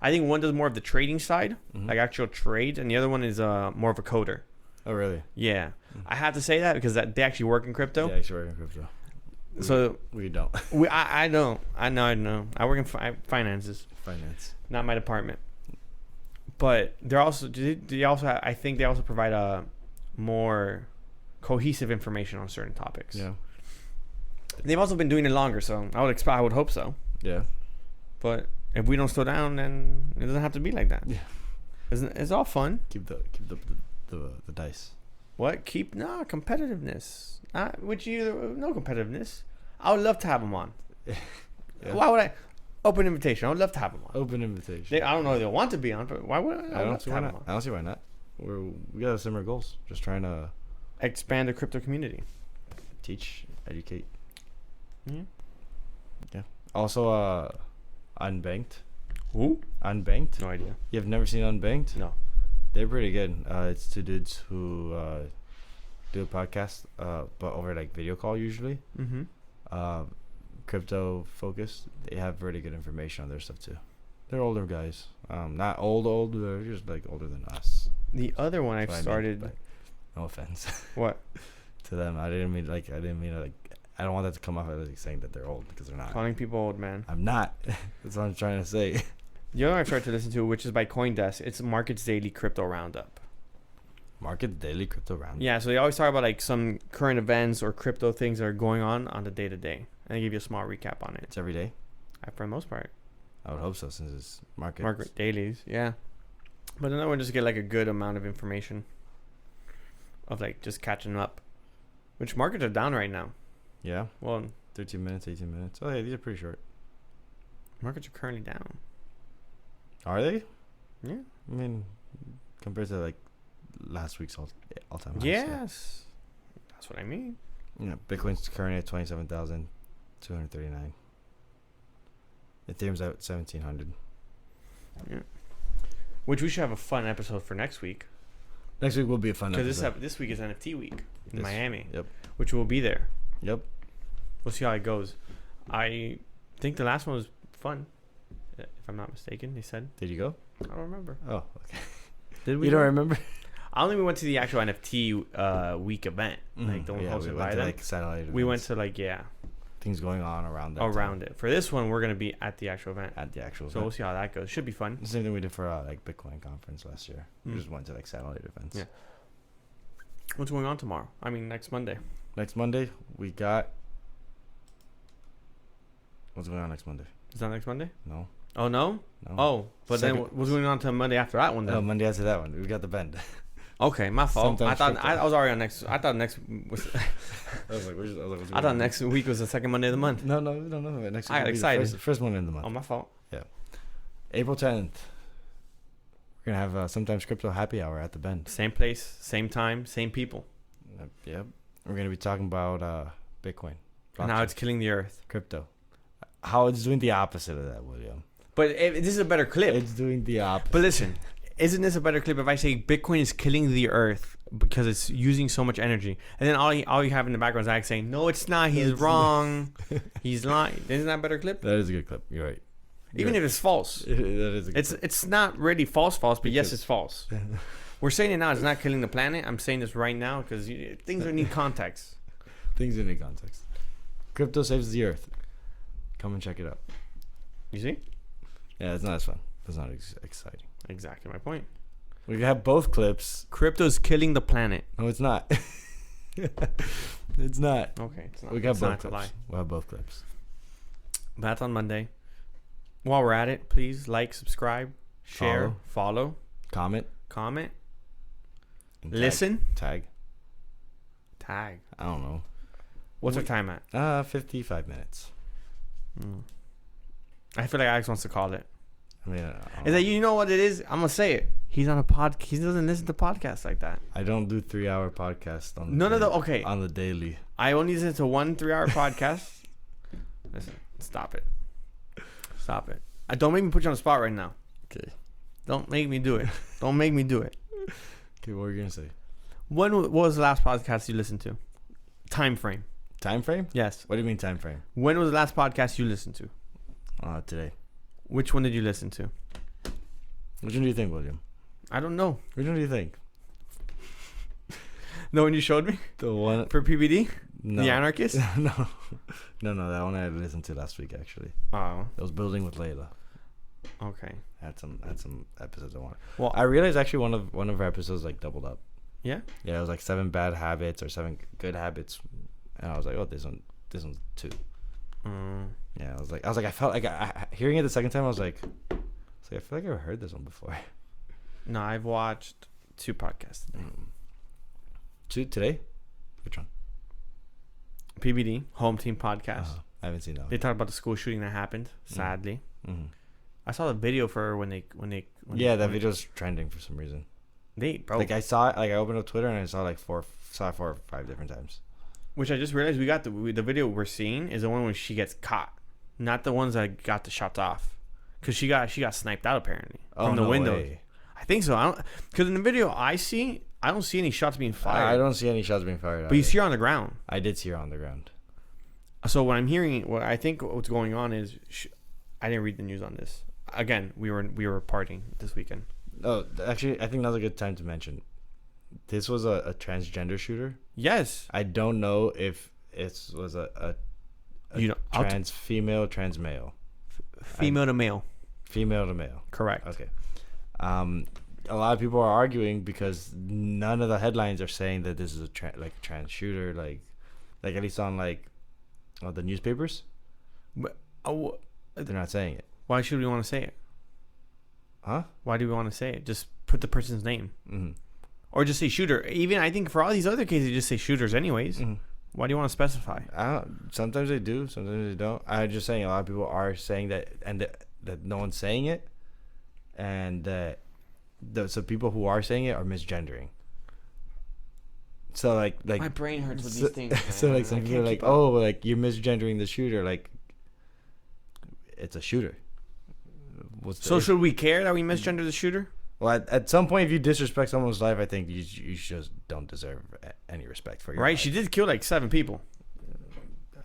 I think one does more of the trading side, like actual trades, and the other one is more of a coder. Oh, really? Yeah, I have to say that because they actually work in crypto. They actually work in crypto. So we don't. I don't. I know. I work in finances. Not my department. But they're also. I think they also provide a more cohesive information on certain topics. Yeah. They've also been doing it longer, so I would hope so. Yeah. But if we don't slow down, then it doesn't have to be like that. Yeah. It's all fun. Keep the dice. What? Competitiveness. No competitiveness. I would love to have them on. Yeah. Why would I? Open invitation. I would love to have them on. Open invitation. I don't know if they want to be on, but why would I? I don't see why not. We got similar goals. Just trying to expand the crypto community. Teach, educate. Yeah. Yeah. Also, Unbanked. Who? Unbanked. No idea. You've never seen Unbanked? No. They're pretty good. It's two dudes who do a podcast, but over like video call usually. Crypto focused. They have really good information on their stuff too. They're older guys. Not old. They're just like older than us. The other one I've started. No offense. What? To them, I didn't mean to like I don't want that to come off as saying that they're old because they're not. Calling people old, man. I'm not. That's what I'm trying to say. The other one I've started to listen to, which is by CoinDesk, it's Markets Daily Crypto Roundup. Market Daily Crypto Roundup. Yeah, so they always talk about like some current events or crypto things that are going on the day to day, and they give you a small recap on it. It's every day. For the most part. I would hope so, since it's market dailies. Yeah, but then I would just get like a good amount of information of like just catching up, which markets are down right now. Yeah. Well, 13 minutes, 18 minutes. Oh yeah, these are pretty short. Markets are currently down. Are they? Yeah. I mean, compared to like last week's all-time high. Yes. So. That's what I mean. Yeah, Bitcoin's currently at 27,239. Ethereum's at 1,700. Yeah. Which we should have a fun episode for next week. Next week will be a fun episode. Because this week is NFT week in Miami. Yep. Which will be there. Yep. We'll see how it goes. I think the last one was fun. If I'm not mistaken, they said. Did you go? I don't remember. Oh, okay. Did we? You don't remember? I only went to the actual NFT week event, like the one hosted by them. Like satellite events. We went to like things going on around that. Around it. For this one, we're gonna be at the actual event. So we'll see how that goes. Should be fun. The same thing we did for like Bitcoin conference last year. We just went to like satellite events. Yeah. What's going on tomorrow? I mean, next Monday. Next Monday we got. What's going on next Monday? Is that next Monday? No. Oh no. No. Oh, but then what's going on to Monday after that one? Then? Oh, Monday after that one, we got the bend. Okay, my fault. Sometimes I was already on next. I thought next was. I thought next week was the second Monday of the month. No. Next week I got excited. First one in the month. Oh, my fault. Yeah. April 10th. We're gonna have Sometimes Crypto Happy Hour at the Bend. Same place, same time, same people. Yep. We're gonna be talking about Bitcoin. And how it's killing the earth. Crypto. How it's doing the opposite of that, William. But this is a better clip. It's doing the opposite. But listen, isn't this a better clip if I say Bitcoin is killing the earth because it's using so much energy, and then all you have in the background is Alex saying, "No, it's not. He's wrong. He's lying." Isn't that a better clip? That is a good clip. You're right. Even if it's false, that is a good clip. It's not really false, but yes, it's false. We're saying it now. It's not killing the planet. I'm saying this right now because things need context. Things need context. Crypto saves the earth. Come and check it out. You see? Yeah, it's not as fun. It's not exciting. Exactly my point. We have both clips. Crypto's killing the planet. No, it's not. It's not. Okay, it's not. We got it's both clips. We'll have both clips. That's on Monday. While we're at it, please like, subscribe, share, follow, comment, listen, tag. I don't know. What's our time at? 55 minutes. I feel like Alex wants to call it. I mean, is that you know what it is? I'm gonna say it. He's on a pod. He doesn't listen to podcasts like that. I don't do 3-hour podcasts on on the daily. I only listen to 1 3-hour podcast. Listen, stop it. Don't make me put you on the spot right now. Okay. Don't make me do it. Don't make me do it. Okay, what were you gonna say? What was the last podcast you listened to? Time frame. Time frame? Yes. What do you mean time frame? When was the last podcast you listened to? Today. Which one did you listen to? Which one do you think, William? I don't know. Which one do you think? The one you showed me? The one for PBD? No. The Anarchist? No. That one I listened to last week actually. Oh. It was Building with Layla. Okay. Had some episodes I wanted. Well, I realized actually one of our episodes like doubled up. Yeah? Yeah, it was like 7 bad habits or 7 good habits. And I was like, oh, this one's 2. Yeah, I was like, I felt like hearing it the second time, I feel like I've heard this one before. No, I've watched 2 podcasts today. 2 today? Which one? PBD, Home Team Podcast. I haven't seen that one. They talked about the school shooting that happened, sadly. Mm-hmm. I saw the video for when they that video's trending for some reason. Like I saw it, like I opened up Twitter and I saw 4 or 5 different times. Which I just realized we got the video we're seeing is the one where she gets caught, not the ones that got the shots off, because she got sniped out apparently from the window. Way. I think so. Because in the video I don't see any shots being fired. I don't see any shots being fired. But you see her on the ground. I did see her on the ground. So what I'm hearing, I think what's going on is, I didn't read the news on this. Again, we were partying this weekend. Oh, actually, I think that's a good time to mention. This was a transgender shooter. Yes. I don't know if it was a female, trans male. Female to male. Female to male. Correct. Okay. A lot of people are arguing because none of the headlines are saying that this is a trans shooter, like at least on the newspapers. But, they're not saying it. Why should we want to say it? Huh? Why do we want to say it? Just put the person's name. Mm-hmm. Or just say shooter. Even I think for all these other cases, you just say shooters anyways. Mm-hmm. Why do you want to specify? Sometimes they do. Sometimes they don't. I'm just saying a lot of people are saying that, and that no one's saying it, and that so people who are saying it are misgendering. So like my brain hurts with these things. Man. So some people are like, oh, like you're misgendering the shooter. Like it's a shooter. So should we care that we misgender the shooter? Well, at some point, if you disrespect someone's life, I think you just don't deserve any respect for your life. She did kill 7 people.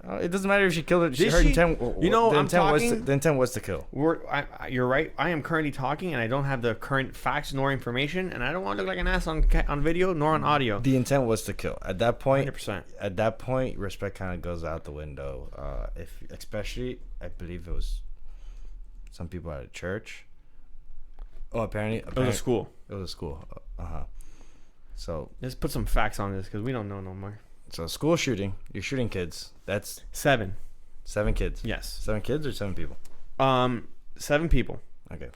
It doesn't matter if she killed it. Her intent, the intent was to kill. You're right. I am currently talking, and I don't have the current facts nor information, and I don't want to look like an ass on video nor on audio. The intent was to kill. At that point, 100%. At that point, respect kind of goes out the window. Especially, I believe it was some people at a church. Oh, apparently it was a school. It was a school. So let's put some facts on this because we don't know no more. So school shooting. You're shooting kids. That's 7. 7 kids. Yes. 7 kids or 7 people? 7 people. Okay.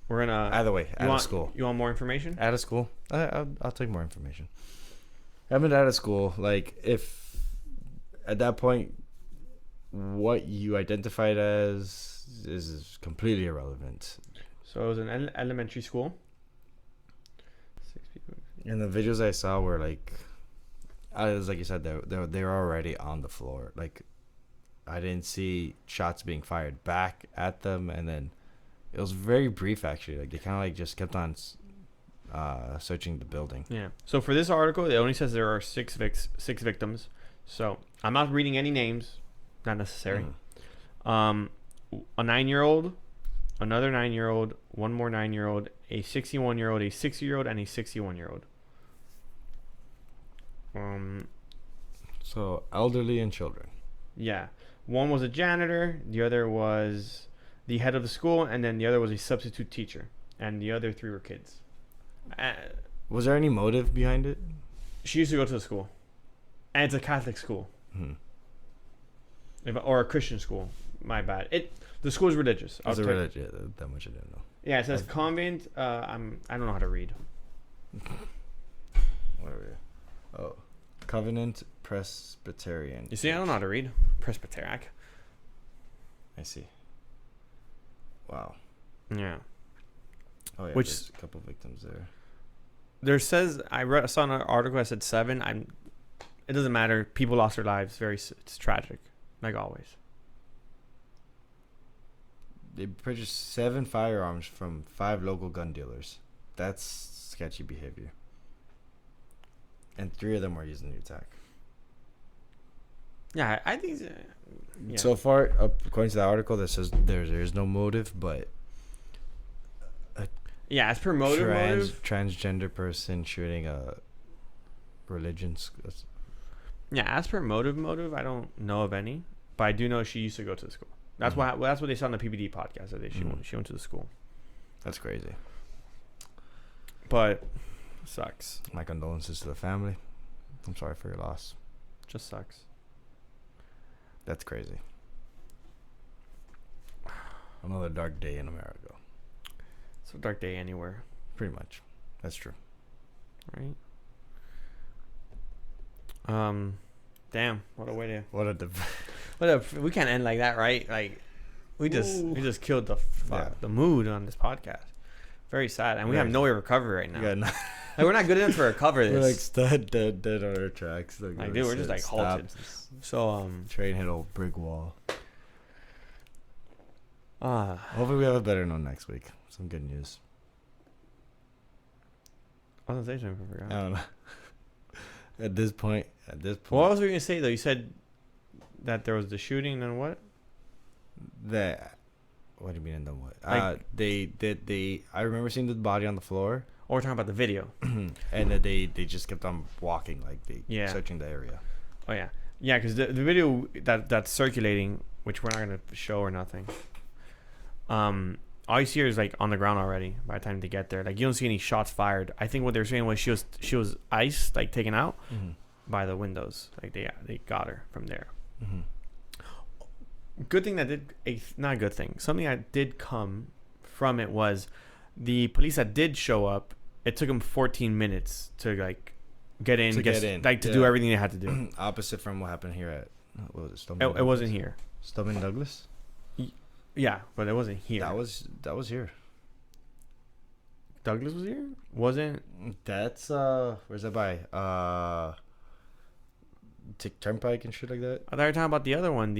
We're gonna. Either way, out of school. You want more information? Out of school. I'll take more information. I've been out of school. Like if at that point, what you identified as is completely irrelevant. So it was an elementary school. 6 people. And the videos I saw were it was like you said, they were already on the floor. Like, I didn't see shots being fired back at them, and then it was very brief actually. Like they kind of just kept on searching the building. Yeah. So for this article, it only says there are 6 victims. So I'm not reading any names, not necessary. A 9-year-old. Another 9-year-old, one more 9-year-old, a 61-year-old, a 60-year-old, and a 61-year-old. So elderly and children. Yeah. One was a janitor, the other was the head of the school, and then the other was a substitute teacher. And the other 3 were kids. Was there any motive behind it? She used to go to the school. And it's a Catholic school. Or a Christian school. My bad. The school is religious. Is it religious? Yeah, that much I didn't know. Yeah, it says convent. I don't know how to read. Whatever. Oh, Covenant Presbyterian. You see, I don't know how to read. Presbyterian. I see. Wow. Yeah. Oh yeah. Which there's a couple victims there. There says I saw an article that said 7. It doesn't matter. People lost their lives. It's tragic, like always. They purchased 7 firearms from 5 local gun dealers. That's sketchy behavior. And 3 of them were used in the attack. Yeah, I think. Yeah. So far, according to the article, that says there is no motive, but yeah, as per motive, transgender person shooting a religion. Yeah, as per motive, I don't know of any, but I do know she used to go to the school. That's why. That's what they saw on the PBD podcast. That she went to the school. That's crazy. But sucks. My condolences to the family. I'm sorry for your loss. Just sucks. That's crazy. Another dark day in America. It's a dark day anywhere. Pretty much. That's true. Right. Damn. What a way to. We can't end like that, right? Like, we just killed the mood on this podcast. Very sad, and we have no way to recover right now. Yeah, like, we're not good enough to recover this. We're like dead on our tracks. Like dude, we're just like halted. So train hit a brick wall. Hopefully we have a better note next week. Some good news. I was gonna say something. I forgot. I don't know. At this point. What else were you gonna say though? You said that there was the shooting, and then what? What do you mean and then what? I remember seeing the body on the floor. Or we're talking about the video. And that they just kept on walking, like searching the area. Oh yeah. Yeah, because the video that's circulating, which we're not gonna show or nothing. All you see is like on the ground already by the time they get there. Like you don't see any shots fired. I think what they're saying was she was iced, like taken out by the windows. Like they got her from there. Good thing that not a good thing. Something that did come from it was the police that did show up. It took them 14 minutes to like get in, to do everything they had to do. Opposite from what happened here at what was it? It wasn't here. Stillman Douglas. Yeah, but it wasn't here. That was here. Douglas was here? Wasn't? That's where's that by? Turnpike and shit like that. I thought you were talking about the other one.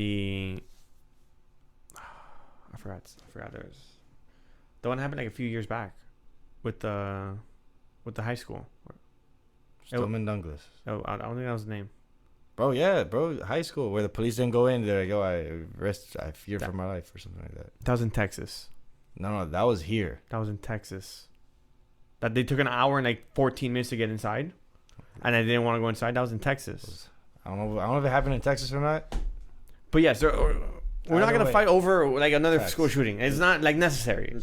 I forgot. There's the one that happened like a few years back with the high school. Stillman Douglas. Oh, I don't think that was the name. Bro, high school where the police didn't go in. They're like, I fear for my life or something like that. That was in Texas. No, that was here. That was in Texas. That they took an hour and like 14 minutes to get inside, and I didn't want to go inside. That was in Texas. I don't know if it happened in Texas or not. But yes, we're not gonna fight over like another school shooting. It's not like necessary.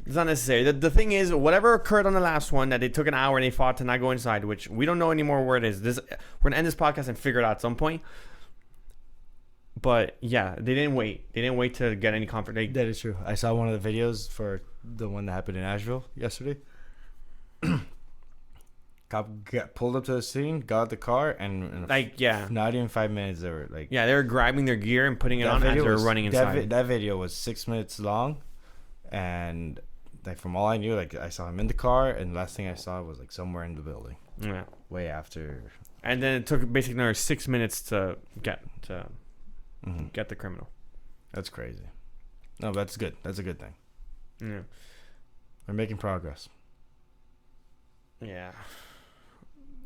It's not necessary. The thing is, whatever occurred on the last one, that they took an hour and they fought to not go inside, which we don't know anymore where it is. We're gonna end this podcast and figure it out at some point. But yeah, they didn't wait. They didn't wait to get any comfort. That is true. I saw one of the videos for the one that happened in Asheville yesterday. Cop pulled up to the scene, got out the car, and not even 5 minutes they were like. Yeah, they were grabbing their gear and putting it on as they were running inside. That video was 6 minutes long, and like from all I knew, like I saw him in the car, and the last thing I saw was like somewhere in the building. Yeah. Way after. And then it took basically another 6 minutes to get the criminal. That's crazy. No, that's good. That's a good thing. Yeah. We're making progress. Yeah.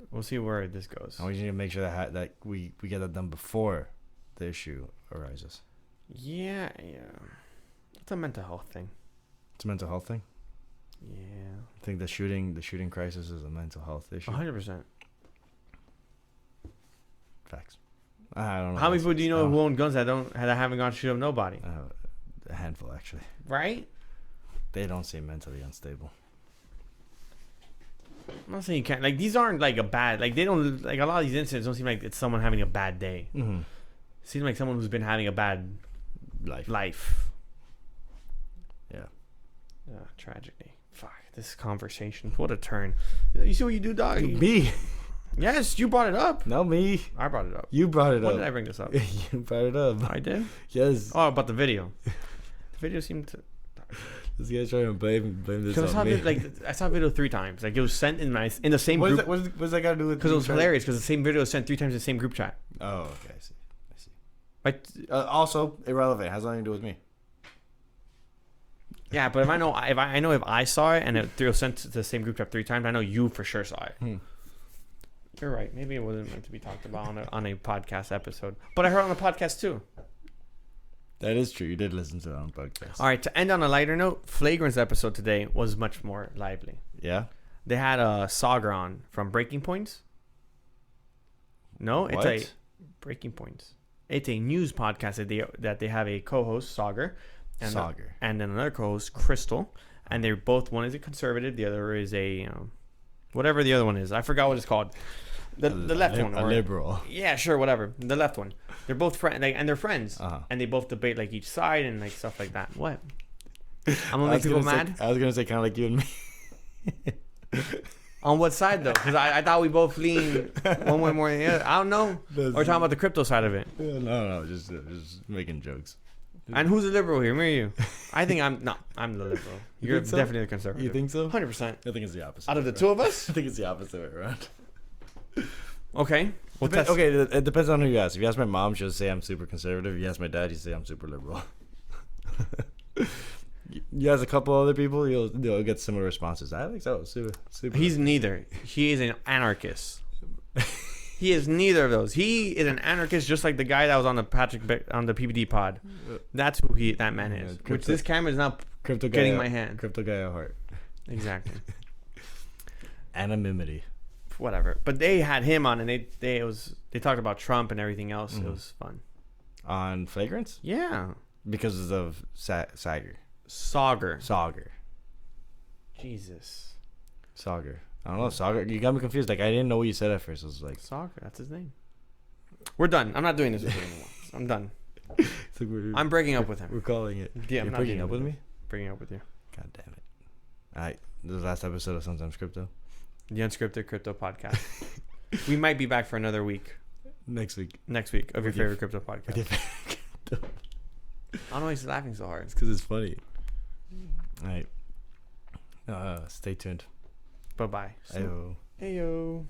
We'll see where this goes. And we need to make sure that we get that done before the issue arises. Yeah. It's a mental health thing. It's a mental health thing? Yeah. I think the shooting crisis is a mental health issue. 100%. Facts. I don't know. How many people do you know who own guns that haven't gone to shoot up nobody? A handful, actually. Right? They don't seem mentally unstable. I'm not saying you can't. Like, these aren't like a bad. Like, they don't. Like, a lot of these incidents don't seem like it's someone having a bad day. Mm-hmm. It seems like someone who's been having a bad life. Yeah. Tragedy. Fuck. This conversation. What a turn. You see what you do, dog? Me. Yes, you brought it up. No, me. I brought it up. You brought it up. When did I bring this up? You brought it up. I did? Yes. Oh, about the video. The video seemed to... This guy's trying to blame this on me. I saw a video 3 times. Like, it was sent in the same group. What's that got to do with... Because it was hilarious. Because the same video was sent 3 times in the same group chat. Oh, okay. I see. But also, irrelevant. It has nothing to do with me. Yeah, but if I saw it and it was sent to the same group chat 3 times, I know you for sure saw it. You're right. Maybe it wasn't meant to be talked about on a podcast episode. But I heard on the podcast too. That is true. You did listen to it on the podcast. All right. To end on a lighter note, Flagrant's episode today was much more lively. Yeah? They had a Sagar on from Breaking Points. No, it's a Breaking Points. It's a news podcast that they have a co-host, Sagar. And then another co-host, Crystal. And they're both, one is a conservative, the other is a... whatever the other one is. I forgot what it's called. The left one. A liberal. Yeah, sure, whatever. The left one. They're both friends, and they're friends. Uh-huh. And they both debate like each side and like stuff like that. What? I'm gonna make people mad? I was going to say kind of like you and me. On what side, though? Because I thought we both lean one way more than the other. I don't know. Or talking about the crypto side of it. No, just making jokes. And who's the liberal here? Me or you? I think I'm the liberal. You're definitely the conservative. You think so? 100%. I think it's the opposite. Out of the two of us? I think it's the opposite way around. Okay. Okay, it depends on who you ask. If you ask my mom, she'll say I'm super conservative. If you ask my dad, he'll say I'm super liberal. You ask a couple other people, you'll get similar responses. I think so. Super. He's neither. He is an anarchist. He is neither of those. He is an anarchist, just like the guy that was on the PBD pod. That's who that man is. Which this camera is not getting my hand. Crypto guy at heart. Exactly. Anonymity. whatever. But they had him on, and they talked about Trump and everything else. It was fun. On Flagrants? Yeah. Because of Sager. Sauger. Jesus. Sauger. I don't know. Sauger. You got me confused. Like, I didn't know what you said at first. I was like... Sauger. That's his name. We're done. I'm not doing this with you anymore. I'm done. Like I'm breaking up with him. We're calling it. Yeah, You're breaking up with me? Breaking up with you. God damn it. All right. This is the last episode of Sometimes Crypto. The Unscripted Crypto Podcast. We might be back for another week. Next week of your favorite crypto podcast. I don't know why he's laughing so hard. It's because it's funny. All right. Stay tuned. Bye-bye. Ayo. Ayo.